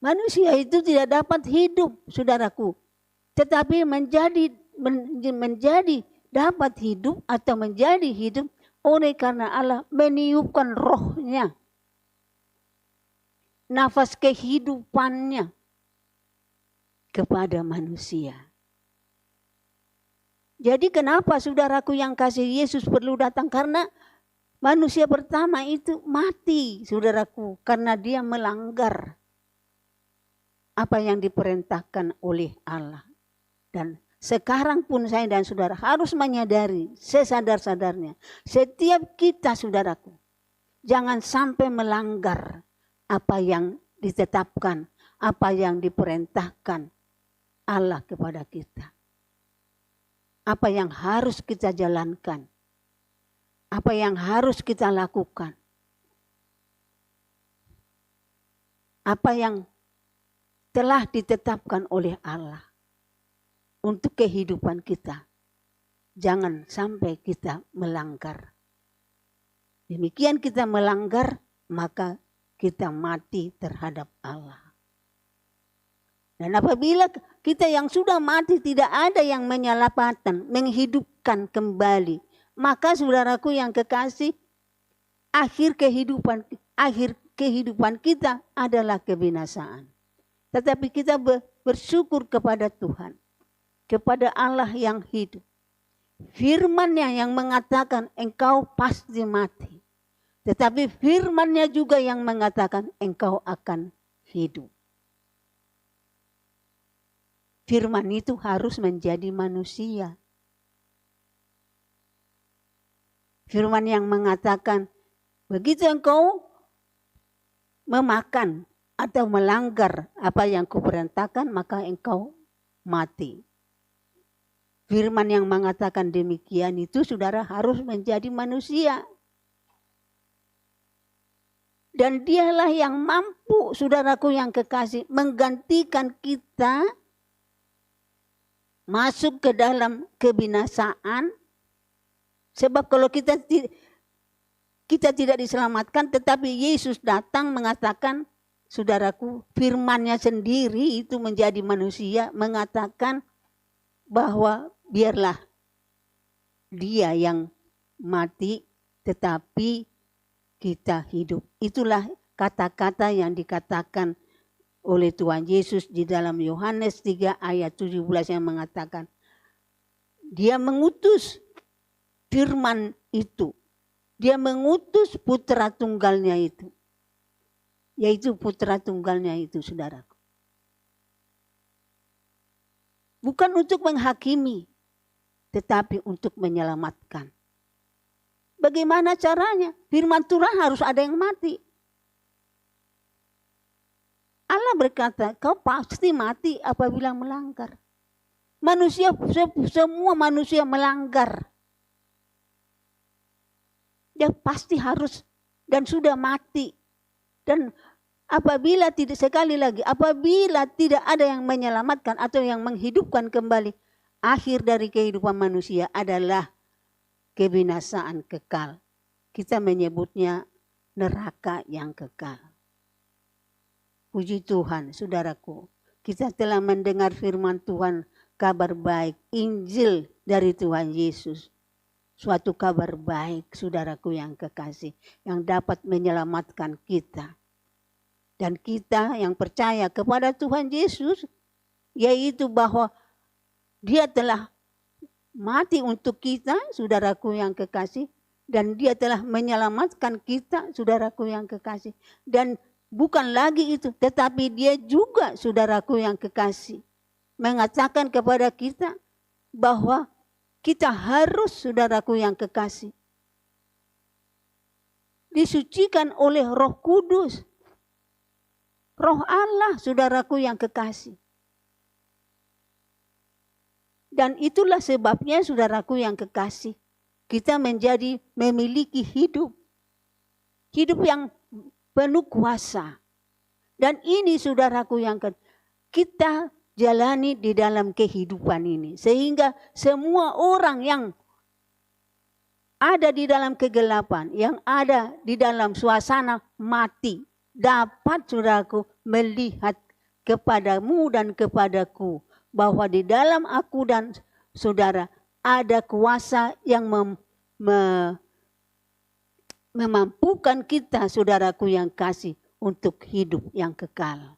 Manusia itu tidak dapat hidup, saudaraku, tetapi menjadi dapat hidup atau menjadi hidup oleh karena Allah meniupkan rohnya, nafas kehidupannya kepada manusia. Jadi kenapa saudaraku yang kasih Yesus perlu datang? Karena manusia pertama itu mati, saudaraku, karena dia melanggar apa yang diperintahkan oleh Allah. Dan sekarang pun saya dan saudara harus menyadari sesadar-sadarnya, setiap kita, saudaraku, jangan sampai melanggar apa yang ditetapkan, apa yang diperintahkan Allah kepada kita. Apa yang harus kita jalankan, apa yang harus kita lakukan, apa yang telah ditetapkan oleh Allah untuk kehidupan kita. jangan sampai kita melanggar. Demikian kita melanggar, maka kita mati terhadap Allah. Dan apabila kita yang sudah mati tidak ada yang menyelamatkan, menghidupkan kembali, maka saudaraku yang kekasih, akhir kehidupan kita adalah kebinasaan. Tetapi kita bersyukur kepada Tuhan, kepada Allah yang hidup. Firman-Nya yang mengatakan engkau pasti mati. Tetapi firman-Nya juga yang mengatakan engkau akan hidup. Firman itu harus menjadi manusia. Firman yang mengatakan, begitu engkau memakan atau melanggar apa yang kuperintahkan, maka engkau mati. Firman yang mengatakan demikian itu, saudara, harus menjadi manusia. Dan dialah yang mampu, saudaraku yang kekasih, menggantikan kita masuk ke dalam kebinasaan. Sebab kalau kita tidak diselamatkan, tetapi Yesus datang mengatakan, saudaraku, firman-Nya sendiri itu menjadi manusia, mengatakan bahwa biarlah Dia yang mati, tetapi kita hidup. Itulah kata-kata yang dikatakan oleh Tuhan Yesus di dalam Yohanes 3 ayat 17 yang mengatakan, Dia mengutus firman itu. Dia mengutus putra tunggalnya itu. Yaitu putra tunggalnya itu, saudaraku. Bukan untuk menghakimi, tetapi untuk menyelamatkan. Bagaimana caranya? Firman Tuhan harus ada yang mati. Allah berkata, kau pasti mati apabila melanggar. Manusia, semua manusia melanggar. Dia pasti harus dan sudah mati. Dan apabila tidak, sekali lagi, apabila tidak ada yang menyelamatkan atau yang menghidupkan kembali, akhir dari kehidupan manusia adalah kebinasaan kekal. Kita menyebutnya neraka yang kekal. Puji Tuhan, saudaraku, kita telah mendengar firman Tuhan, kabar baik, Injil dari Tuhan Yesus. Suatu kabar baik, saudaraku yang kekasih, yang dapat menyelamatkan kita. Dan kita yang percaya kepada Tuhan Yesus, yaitu bahwa Dia telah mati untuk kita, saudaraku yang kekasih, dan Dia telah menyelamatkan kita, saudaraku yang kekasih. Dan bukan lagi itu, tetapi Dia juga, saudaraku yang kekasih, mengatakan kepada kita bahwa kita harus, saudaraku yang kekasih, disucikan oleh Roh Kudus. Roh Allah, saudaraku yang kekasih. Dan itulah sebabnya, saudaraku yang kekasih, kita memiliki hidup. Hidup yang penuh kuasa. Dan ini, saudaraku yang kita jalani di dalam kehidupan ini. Sehingga semua orang yang ada di dalam kegelapan, yang ada di dalam suasana mati, dapat, saudaraku, melihat kepadamu dan kepadaku bahwa di dalam aku dan saudara ada kuasa yang memampukan kita, saudaraku yang kasih, untuk hidup yang kekal.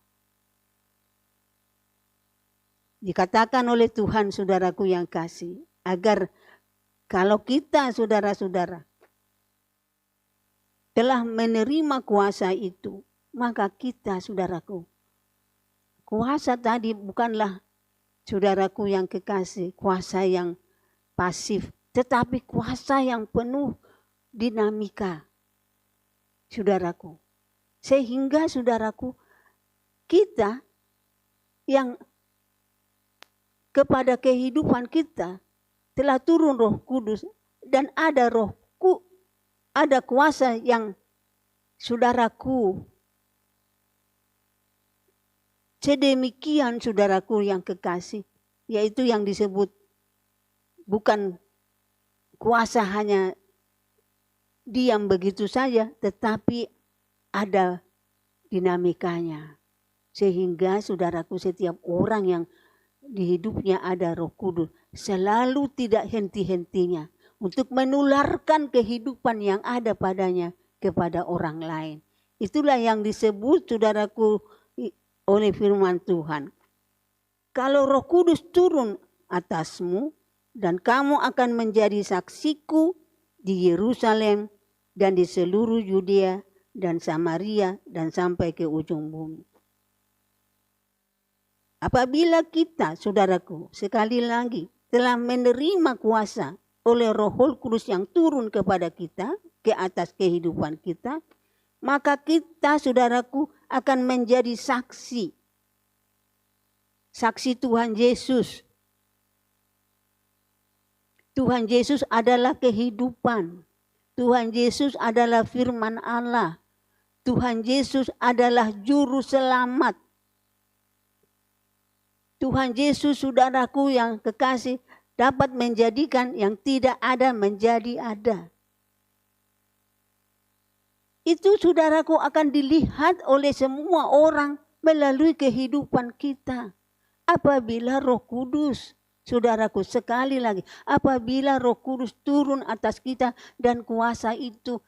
Dikatakan oleh Tuhan, saudaraku yang kasih, agar kalau kita, saudara-saudara, telah menerima kuasa itu, maka kita, saudaraku, kuasa tadi bukanlah, saudaraku yang kekasih, kuasa yang pasif, tetapi kuasa yang penuh dinamika, saudaraku. Sehingga, saudaraku, kita yang kepada kehidupan kita telah turun Roh Kudus dan ada ada kuasa yang, saudaraku, sedemikian, saudaraku yang kekasih, yaitu yang disebut bukan kuasa hanya diam begitu saja, tetapi ada dinamikanya. Sehingga saudaraku, setiap orang yang di hidupnya ada Roh Kudus selalu tidak henti-hentinya untuk menularkan kehidupan yang ada padanya kepada orang lain. Itulah yang disebut, saudaraku, oleh firman Tuhan. Kalau Roh Kudus turun atasmu dan kamu akan menjadi saksiku di Yerusalem dan di seluruh Yudea dan Samaria dan sampai ke ujung bumi. Apabila kita, saudaraku, sekali lagi telah menerima kuasa oleh Roh Kudus yang turun kepada kita, ke atas kehidupan kita, maka kita, saudaraku, akan menjadi saksi. Saksi Tuhan Yesus. Tuhan Yesus adalah kehidupan. Tuhan Yesus adalah firman Allah. Tuhan Yesus adalah juru selamat. Tuhan Yesus, saudaraku yang kekasih, dapat menjadikan yang tidak ada menjadi ada. Itu, saudaraku, akan dilihat oleh semua orang melalui kehidupan kita. Apabila Roh Kudus, saudaraku, sekali lagi, apabila Roh Kudus turun atas kita dan kuasa itu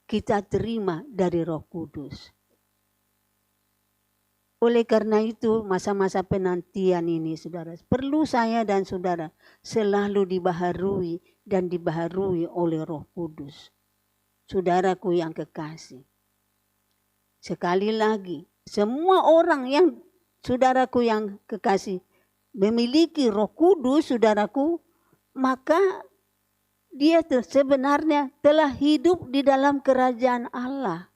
kita terima dari Roh Kudus. Oleh karena itu, masa-masa penantian ini, saudara, perlu saya dan saudara selalu dibaharui dan dibaharui oleh Roh Kudus. Saudaraku yang kekasih. Sekali lagi, semua orang yang, saudaraku yang kekasih, memiliki Roh Kudus, saudaraku, maka dia sebenarnya telah hidup di dalam kerajaan Allah.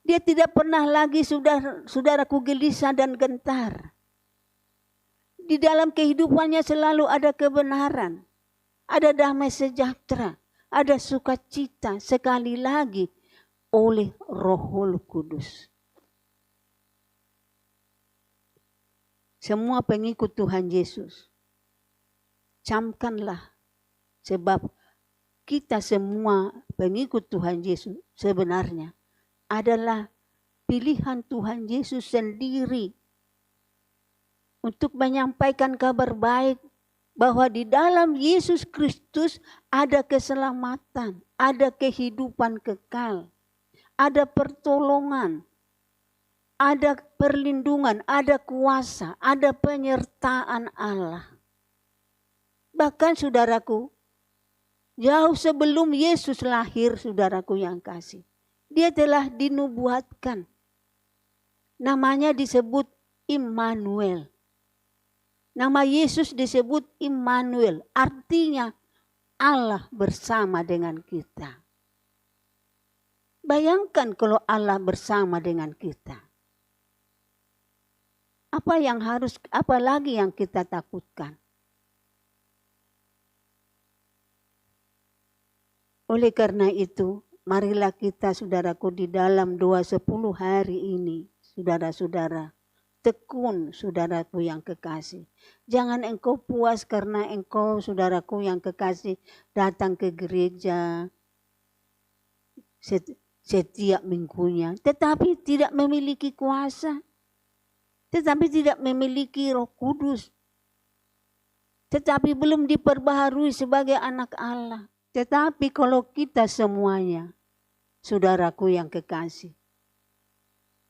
Dia tidak pernah lagi, saudaraku, gelisah dan gentar. Di dalam kehidupannya selalu ada kebenaran, ada damai sejahtera, ada sukacita, sekali lagi oleh Roh Kudus. Semua pengikut Tuhan Yesus, camkanlah, sebab kita semua pengikut Tuhan Yesus sebenarnya adalah pilihan Tuhan Yesus sendiri untuk menyampaikan kabar baik bahwa di dalam Yesus Kristus ada keselamatan, ada kehidupan kekal, ada pertolongan, ada perlindungan, ada kuasa, ada penyertaan Allah. Bahkan, saudaraku, jauh sebelum Yesus lahir, saudaraku yang kasih, dia telah dinubuatkan. Namanya disebut Immanuel. Nama Yesus disebut Immanuel. Artinya Allah bersama dengan kita. Bayangkan kalau Allah bersama dengan kita. Apa lagi yang kita takutkan? Oleh karena itu, marilah kita, saudaraku, di dalam doa 10 hari ini, saudara-saudara, tekun, saudaraku yang kekasih. Jangan engkau puas karena engkau, saudaraku yang kekasih, datang ke gereja setiap minggunya, tetapi tidak memiliki kuasa, tetapi tidak memiliki Roh Kudus, tetapi belum diperbaharui sebagai anak Allah. Tetapi kalau kita semuanya, saudaraku yang kekasih,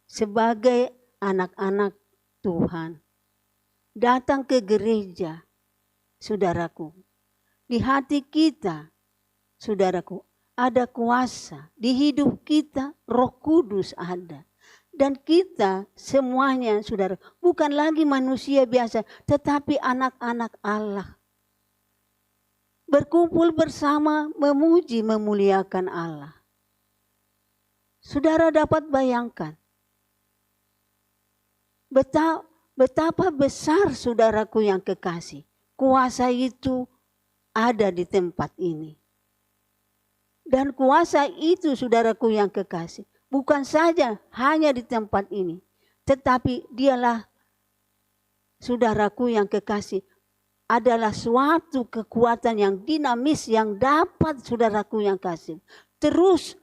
sebagai anak-anak Tuhan, datang ke gereja, saudaraku, di hati kita, saudaraku, ada kuasa, di hidup kita Roh Kudus ada. Dan kita semuanya, saudara, bukan lagi manusia biasa, tetapi anak-anak Allah. Berkumpul bersama, memuji, memuliakan Allah. Saudara dapat bayangkan betapa besar, saudaraku yang kekasih, kuasa itu ada di tempat ini. Dan kuasa itu, saudaraku yang kekasih, bukan saja hanya di tempat ini, tetapi dialah, saudaraku yang kekasih, adalah suatu kekuatan yang dinamis yang dapat, saudaraku yang kasih, terus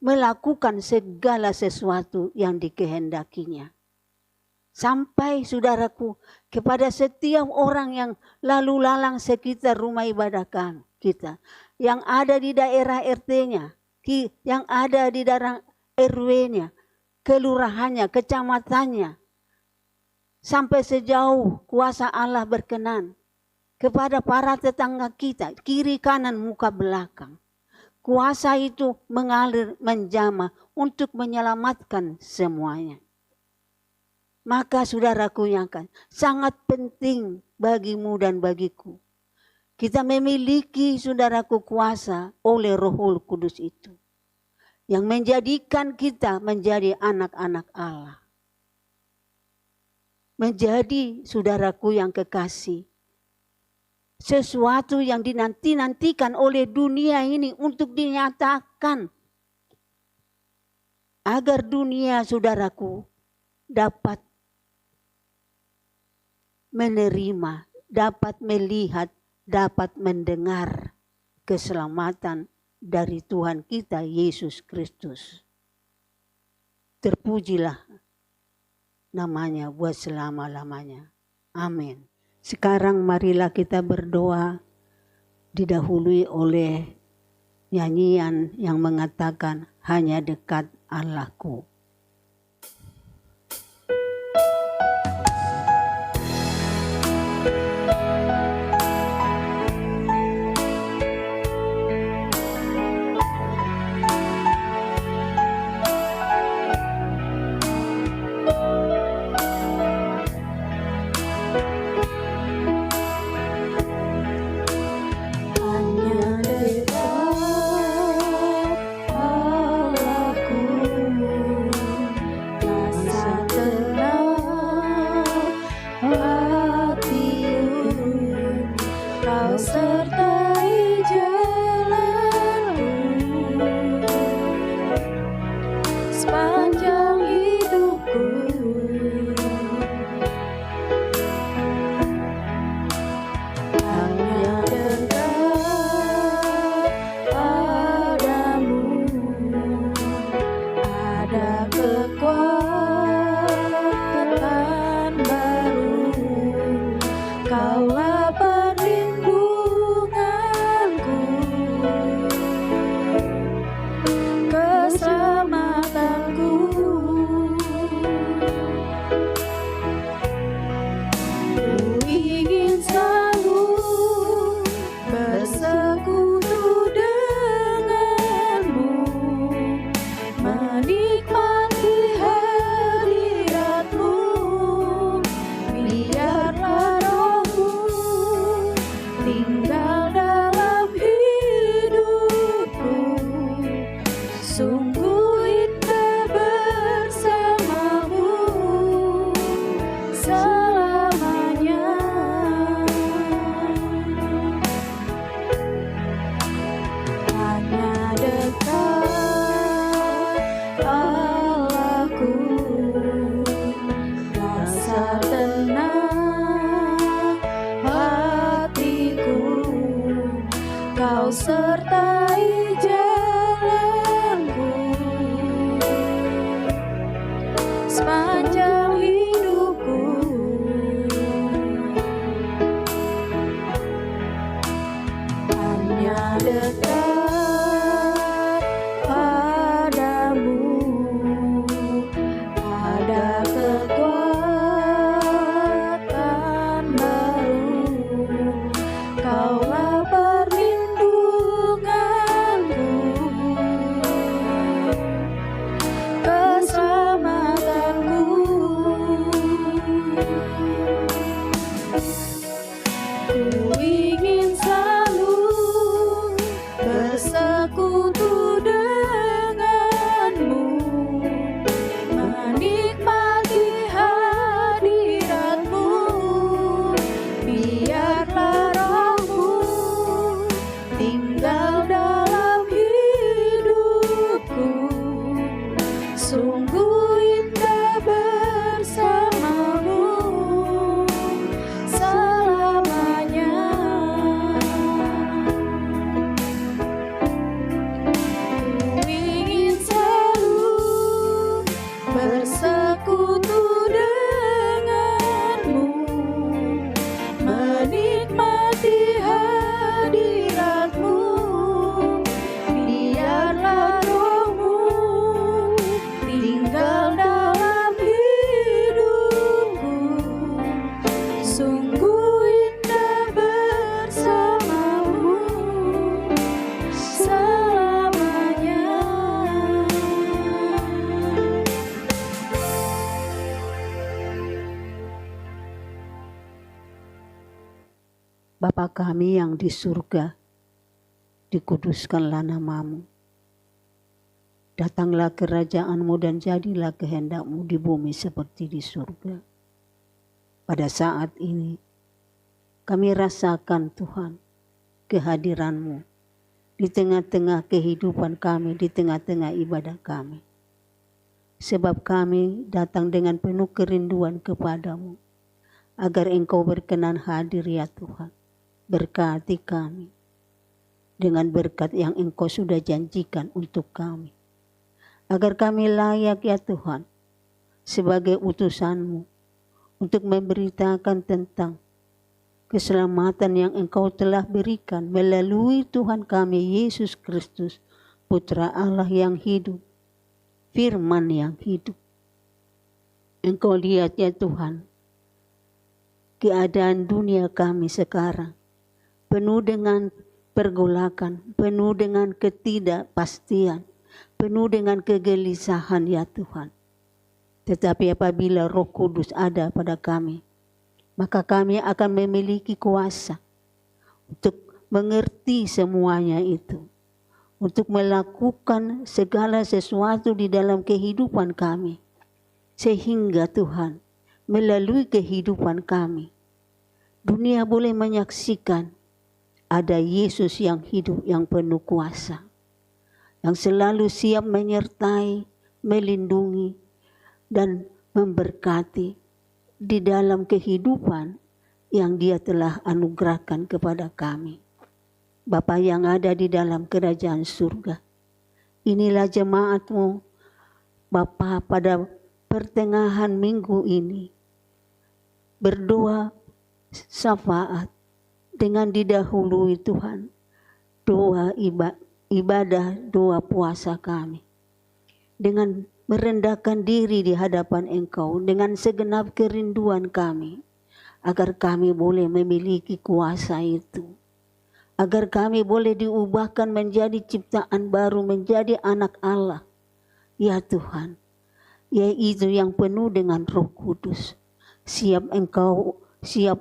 melakukan segala sesuatu yang dikehendakinya. Sampai, saudaraku, kepada setiap orang yang lalu lalang sekitar rumah ibadah kita, yang ada di daerah RT-nya, yang ada di daerah RW-nya, kelurahannya, kecamatannya, sampai sejauh kuasa Allah berkenan kepada para tetangga kita, kiri kanan muka belakang. Kuasa itu mengalir menjamah untuk menyelamatkan semuanya. Maka saudaraku yang kan, sangat penting bagimu dan bagiku, kita memiliki, saudaraku, kuasa oleh Roh Kudus itu, yang menjadikan kita menjadi anak-anak Allah. Menjadi, saudaraku yang kekasih, sesuatu yang dinanti-nantikan oleh dunia ini untuk dinyatakan. Agar dunia, saudaraku, dapat menerima, dapat melihat, dapat mendengar keselamatan dari Tuhan kita Yesus Kristus. Terpujilah namanya buat selama-lamanya. Amin. Sekarang marilah kita berdoa, didahului oleh nyanyian yang mengatakan hanya dekat Allahku.
sertai jalanku sepanjang hidupku. Hanya dekat padamu ada kekuatan baru. Kaulah perlindunganku, keselamatanku.
Bapa kami yang di surga, dikuduskanlah namamu. Datanglah kerajaan-mu dan jadilah kehendak-mu di bumi seperti di surga. Pada saat ini kami rasakan Tuhan kehadiran-mu di tengah-tengah kehidupan kami, di tengah-tengah ibadah kami. Sebab kami datang dengan penuh kerinduan kepadamu, agar Engkau berkenan hadir ya Tuhan. Berkati kami dengan berkat yang Engkau sudah janjikan untuk kami. Agar kami layak ya Tuhan sebagai utusan-Mu untuk memberitakan tentang keselamatan yang Engkau telah berikan melalui Tuhan kami Yesus Kristus, Putra Allah yang hidup, Firman yang hidup. Engkau lihat ya Tuhan, keadaan dunia kami sekarang penuh dengan pergolakan, penuh dengan ketidakpastian, penuh dengan kegelisahan ya Tuhan. Tetapi apabila Roh Kudus ada pada kami, maka kami akan memiliki kuasa untuk mengerti semuanya itu, untuk melakukan segala sesuatu di dalam kehidupan kami, sehingga Tuhan melalui kehidupan kami, dunia boleh menyaksikan ada Yesus yang hidup, yang penuh kuasa, yang selalu siap menyertai, melindungi, dan memberkati di dalam kehidupan yang Dia telah anugerahkan kepada kami. Bapa yang ada di dalam kerajaan surga, inilah jemaat-Mu Bapa pada pertengahan minggu ini berdoa syafaat dengan didahului Tuhan doa ibadah, doa puasa kami dengan merendahkan diri di hadapan Engkau dengan segenap kerinduan kami, agar kami boleh memiliki kuasa itu, agar kami boleh diubahkan menjadi ciptaan baru, menjadi anak Allah. Ya Tuhan, yaitu yang penuh dengan Roh Kudus, siap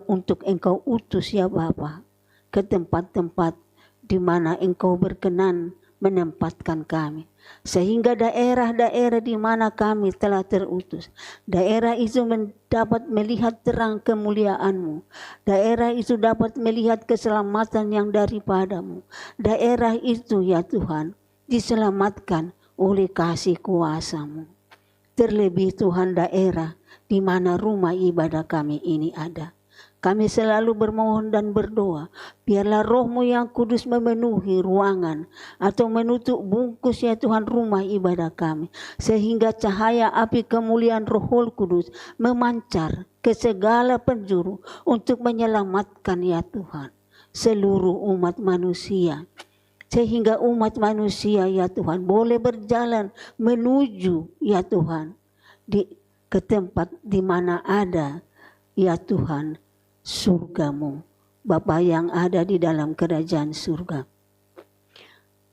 untuk Engkau utus ya Bapa ke tempat-tempat di mana Engkau berkenan menempatkan kami, sehingga daerah-daerah di mana kami telah terutus, daerah itu dapat melihat terang kemuliaan-Mu, daerah itu dapat melihat keselamatan yang daripadamu, daerah itu ya Tuhan diselamatkan oleh kasih kuasa-Mu. Terlebih Tuhan daerah di mana rumah ibadah kami ini ada, kami selalu bermohon dan berdoa, biarlah Roh-Mu yang kudus memenuhi ruangan atau menutup bungkus ya Tuhan rumah ibadah kami, sehingga cahaya api kemuliaan Roh Kudus memancar ke segala penjuru untuk menyelamatkan ya Tuhan seluruh umat manusia, sehingga umat manusia ya Tuhan boleh berjalan menuju ya Tuhan ke tempat di mana ada ya Tuhan surga-Mu, Bapa yang ada di dalam kerajaan surga.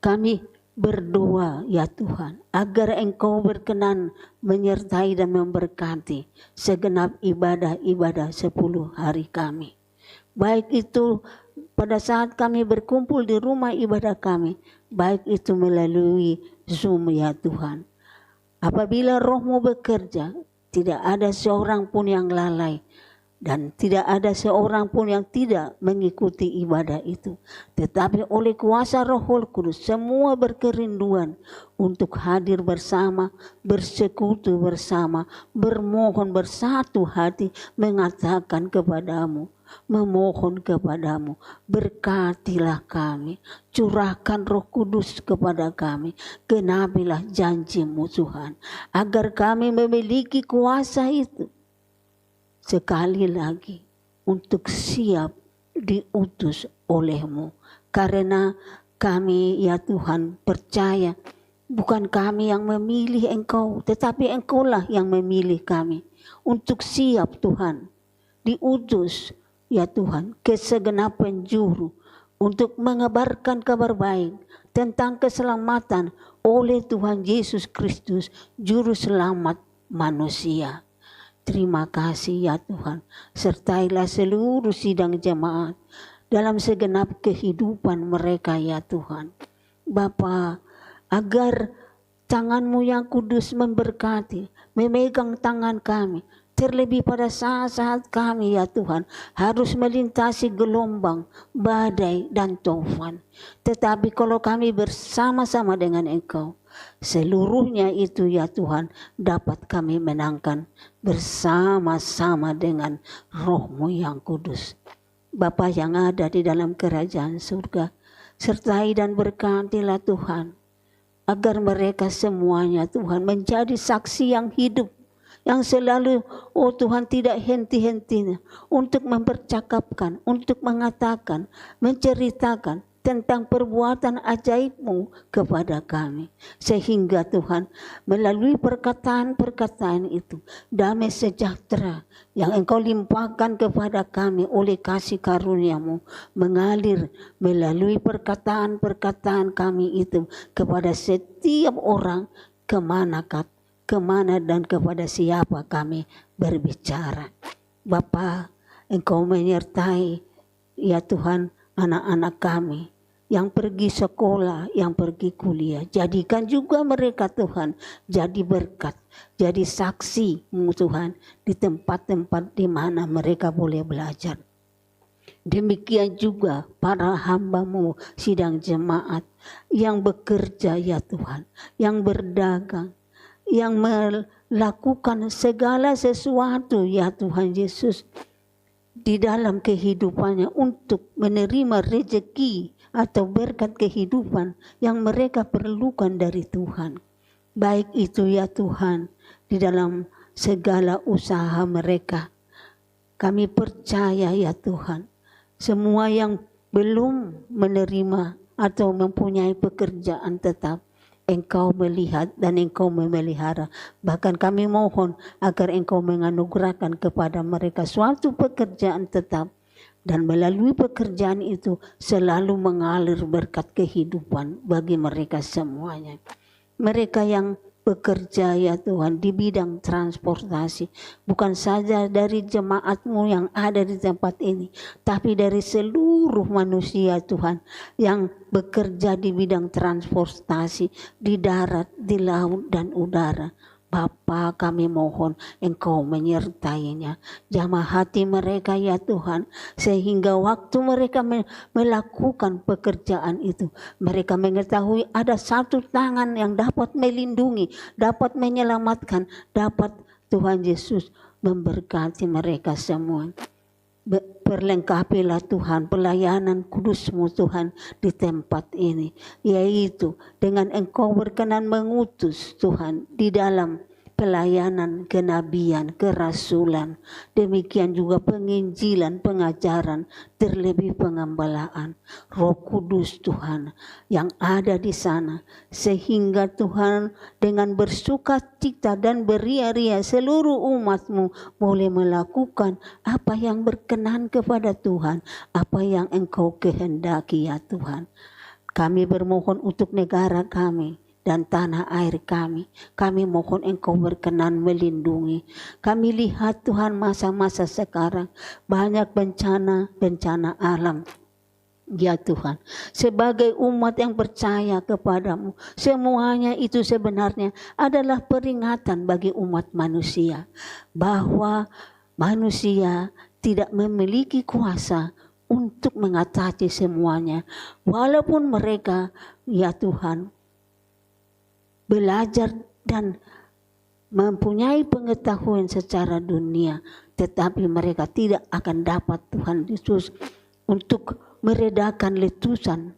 Kami berdoa ya Tuhan agar Engkau berkenan menyertai dan memberkati segenap ibadah-ibadah 10 hari kami. Baik itu pada saat kami berkumpul di rumah ibadah kami, baik itu melalui Zoom ya Tuhan. Apabila Roh-Mu bekerja, tidak ada seorang pun yang lalai, dan tidak ada seorang pun yang tidak mengikuti ibadah itu. Tetapi oleh kuasa Roh Kudus, semua berkerinduan untuk hadir bersama, bersekutu bersama, bermohon bersatu hati, mengatakan kepadamu, memohon kepadamu, berkatilah kami, curahkan Roh Kudus kepada kami, genapilah janji-Mu Tuhan, agar kami memiliki kuasa itu sekali lagi untuk siap diutus oleh-Mu. Karena kami ya Tuhan percaya bukan kami yang memilih Engkau, tetapi Engkau-lah yang memilih kami untuk siap Tuhan diutus ya Tuhan ke segenap penjuru untuk mengabarkan kabar baik tentang keselamatan oleh Tuhan Yesus Kristus, Juru Selamat manusia. Terima kasih ya Tuhan, sertailah seluruh sidang jemaat dalam segenap kehidupan mereka ya Tuhan. Bapa, agar tangan-Mu yang kudus memberkati, memegang tangan kami, terlebih pada saat-saat kami ya Tuhan harus melintasi gelombang, badai dan taufan. Tetapi kalau kami bersama-sama dengan Engkau, seluruhnya itu ya Tuhan dapat kami menangkan bersama-sama dengan Roh-Mu yang kudus. Bapa yang ada di dalam kerajaan surga, sertai dan berkatilah Tuhan, agar mereka semuanya Tuhan menjadi saksi yang hidup, yang selalu oh Tuhan tidak henti-hentinya untuk mempercakapkan, untuk mengatakan, menceritakan tentang perbuatan ajaib-Mu kepada kami. Sehingga Tuhan melalui perkataan-perkataan itu damai sejahtera yang Engkau limpahkan kepada kami oleh kasih karunia-Mu mengalir melalui perkataan-perkataan kami itu kepada setiap orang kemana dan kepada siapa kami berbicara. Bapa, Engkau menyertai ya Tuhan anak-anak kami yang pergi sekolah, yang pergi kuliah. Jadikan juga mereka Tuhan jadi berkat, jadi saksi-Mu Tuhan di tempat-tempat di mana mereka boleh belajar. Demikian juga para hamba-Mu sidang jemaat yang bekerja ya Tuhan, yang berdagang, yang melakukan segala sesuatu ya Tuhan Yesus di dalam kehidupannya untuk menerima rezeki atau berkat kehidupan yang mereka perlukan dari Tuhan. Baik itu ya Tuhan di dalam segala usaha mereka. Kami percaya ya Tuhan, semua yang belum menerima atau mempunyai pekerjaan tetap, Engkau melihat dan Engkau memelihara. Bahkan kami mohon agar Engkau menganugerahkan kepada mereka suatu pekerjaan tetap. Dan melalui pekerjaan itu selalu mengalir berkat kehidupan bagi mereka semuanya. Mereka yang bekerja ya Tuhan di bidang transportasi, bukan saja dari jemaat-Mu yang ada di tempat ini, tapi dari seluruh manusia Tuhan yang bekerja di bidang transportasi di darat, di laut dan udara. Bapa, kami mohon Engkau menyertainya. Jamah hati mereka ya Tuhan, sehingga waktu mereka melakukan pekerjaan itu, mereka mengetahui ada satu tangan yang dapat melindungi, dapat menyelamatkan, dapat Tuhan Yesus memberkati mereka semua. Perlengkapilah Tuhan pelayanan kudus-Mu Tuhan di tempat ini, yaitu dengan Engkau berkenan mengutus Tuhan di dalam pelayanan kenabian, kerasulan, demikian juga penginjilan, pengajaran, terlebih pengembalaan. Roh Kudus Tuhan yang ada di sana, sehingga Tuhan dengan bersukacita dan beria-ria seluruh umat-Mu boleh melakukan apa yang berkenan kepada Tuhan, apa yang Engkau kehendaki ya Tuhan. Kami bermohon untuk negara kami dan tanah air kami. Kami mohon Engkau berkenan melindungi. Kami lihat Tuhan masa-masa sekarang banyak bencana alam. Ya Tuhan, sebagai umat yang percaya kepadamu, semuanya itu sebenarnya adalah peringatan bagi umat manusia. Bahwa manusia tidak memiliki kuasa untuk mengatasi semuanya. Walaupun mereka, ya Tuhan, belajar dan mempunyai pengetahuan secara dunia, tetapi mereka tidak akan dapat Tuhan Yesus untuk meredakan letusan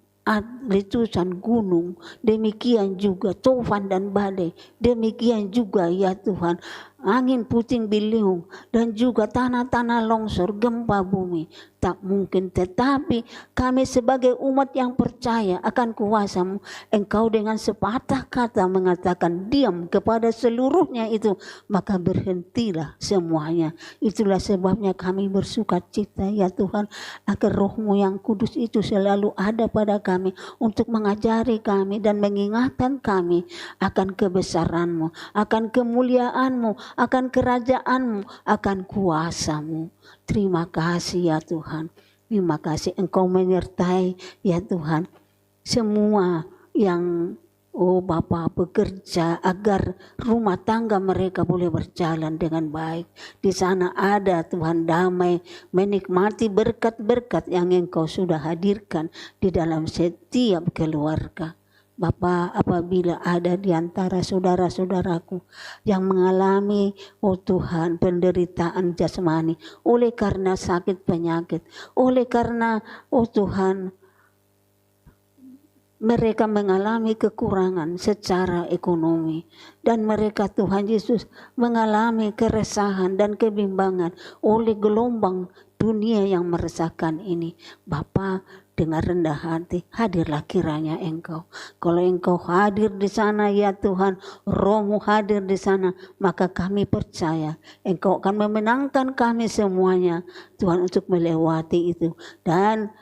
gunung, demikian juga tufan dan badai, demikian juga ya Tuhan angin puting beliung dan juga tanah-tanah longsor, gempa bumi. Tak mungkin, tetapi kami sebagai umat yang percaya akan kuasa-Mu, Engkau dengan sepatah kata mengatakan diam kepada seluruhnya itu, maka berhentilah semuanya. Itulah sebabnya kami bersukacita ya Tuhan, agar Roh-Mu yang kudus itu selalu ada pada kami untuk mengajari kami dan mengingatkan kami akan kebesaran-Mu, akan kemuliaan-Mu, akan kerajaan-Mu, akan kuasa-Mu. Terima kasih ya Tuhan. Terima kasih Engkau menyertai ya Tuhan semua yang Bapa bekerja agar rumah tangga mereka boleh berjalan dengan baik. Di sana ada Tuhan damai, menikmati berkat-berkat yang Engkau sudah hadirkan di dalam setiap keluarga. Bapa, apabila ada di antara saudara-saudaraku yang mengalami Tuhan penderitaan jasmani oleh karena sakit penyakit, oleh karena Tuhan mereka mengalami kekurangan secara ekonomi dan mereka Tuhan Yesus mengalami keresahan dan kebimbangan oleh gelombang dunia yang meresahkan ini. Bapa, dengan rendah hati hadirlah kiranya Engkau. Kalau Engkau hadir di sana ya Tuhan, Roh-Mu hadir di sana, maka kami percaya Engkau akan memenangkan kami semuanya Tuhan untuk melewati itu. Dan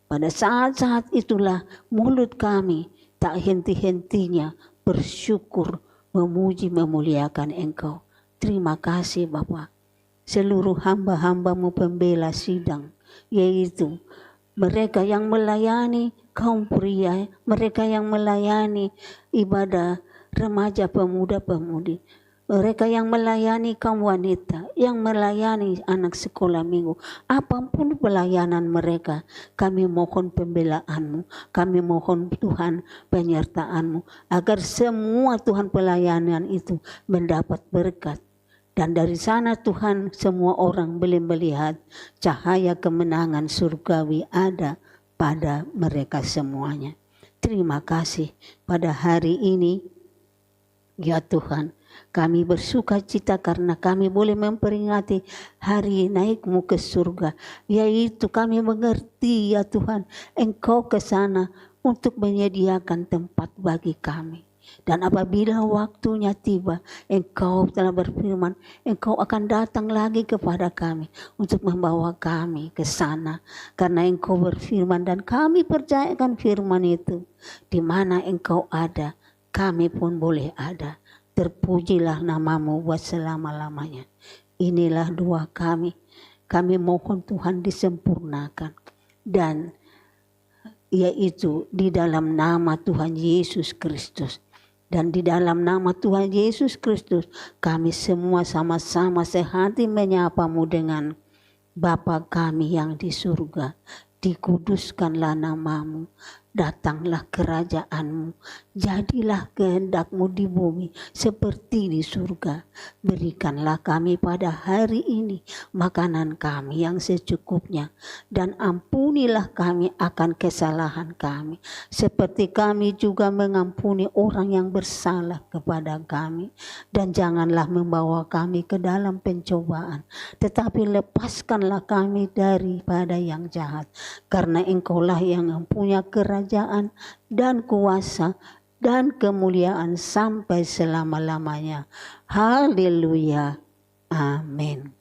pada saat-saat itulah mulut kami tak henti-hentinya bersyukur, memuji, memuliakan Engkau. Terima kasih Bapa. Seluruh hamba-hamba-Mu pembela sidang, yaitu mereka yang melayani kaum pria, mereka yang melayani ibadah remaja, pemuda-pemudi, mereka yang melayani kaum wanita, yang melayani anak sekolah minggu, apapun pelayanan mereka, kami mohon pembelaan-Mu, kami mohon Tuhan penyertaan-Mu, agar semua Tuhan pelayanan itu mendapat berkat. Dan dari sana Tuhan semua orang boleh melihat cahaya kemenangan surgawi ada pada mereka semuanya. Terima kasih pada hari ini ya Tuhan. Kami bersuka cita karena kami boleh memperingati hari naik-Mu ke surga. Yaitu kami mengerti ya Tuhan, Engkau ke sana untuk menyediakan tempat bagi kami. Dan apabila waktunya tiba, Engkau telah berfirman, Engkau akan datang lagi kepada kami untuk membawa kami ke sana. Karena Engkau berfirman dan kami percayakan firman itu. Di mana Engkau ada, kami pun boleh ada. Terpujilah nama-Mu buat selama-lamanya. Inilah doa kami. Kami mohon Tuhan disempurnakan. Dan yaitu di dalam nama Tuhan Yesus Kristus. Dan di dalam nama Tuhan Yesus Kristus kami semua sama-sama sehati menyapa-Mu dengan Bapa kami yang di surga. Dikuduskanlah nama-Mu. Datanglah kerajaan-Mu, jadilah kehendak-Mu di bumi seperti di surga. Berikanlah kami pada hari ini makanan kami yang secukupnya, dan ampunilah kami akan kesalahan kami, seperti kami juga mengampuni orang yang bersalah kepada kami. Dan janganlah membawa kami ke dalam pencobaan, tetapi lepaskanlah kami daripada yang jahat, karena Engkaulah yang mempunyai kerajaan dan kuasa dan kemuliaan sampai selama-lamanya. Haleluya. Amin.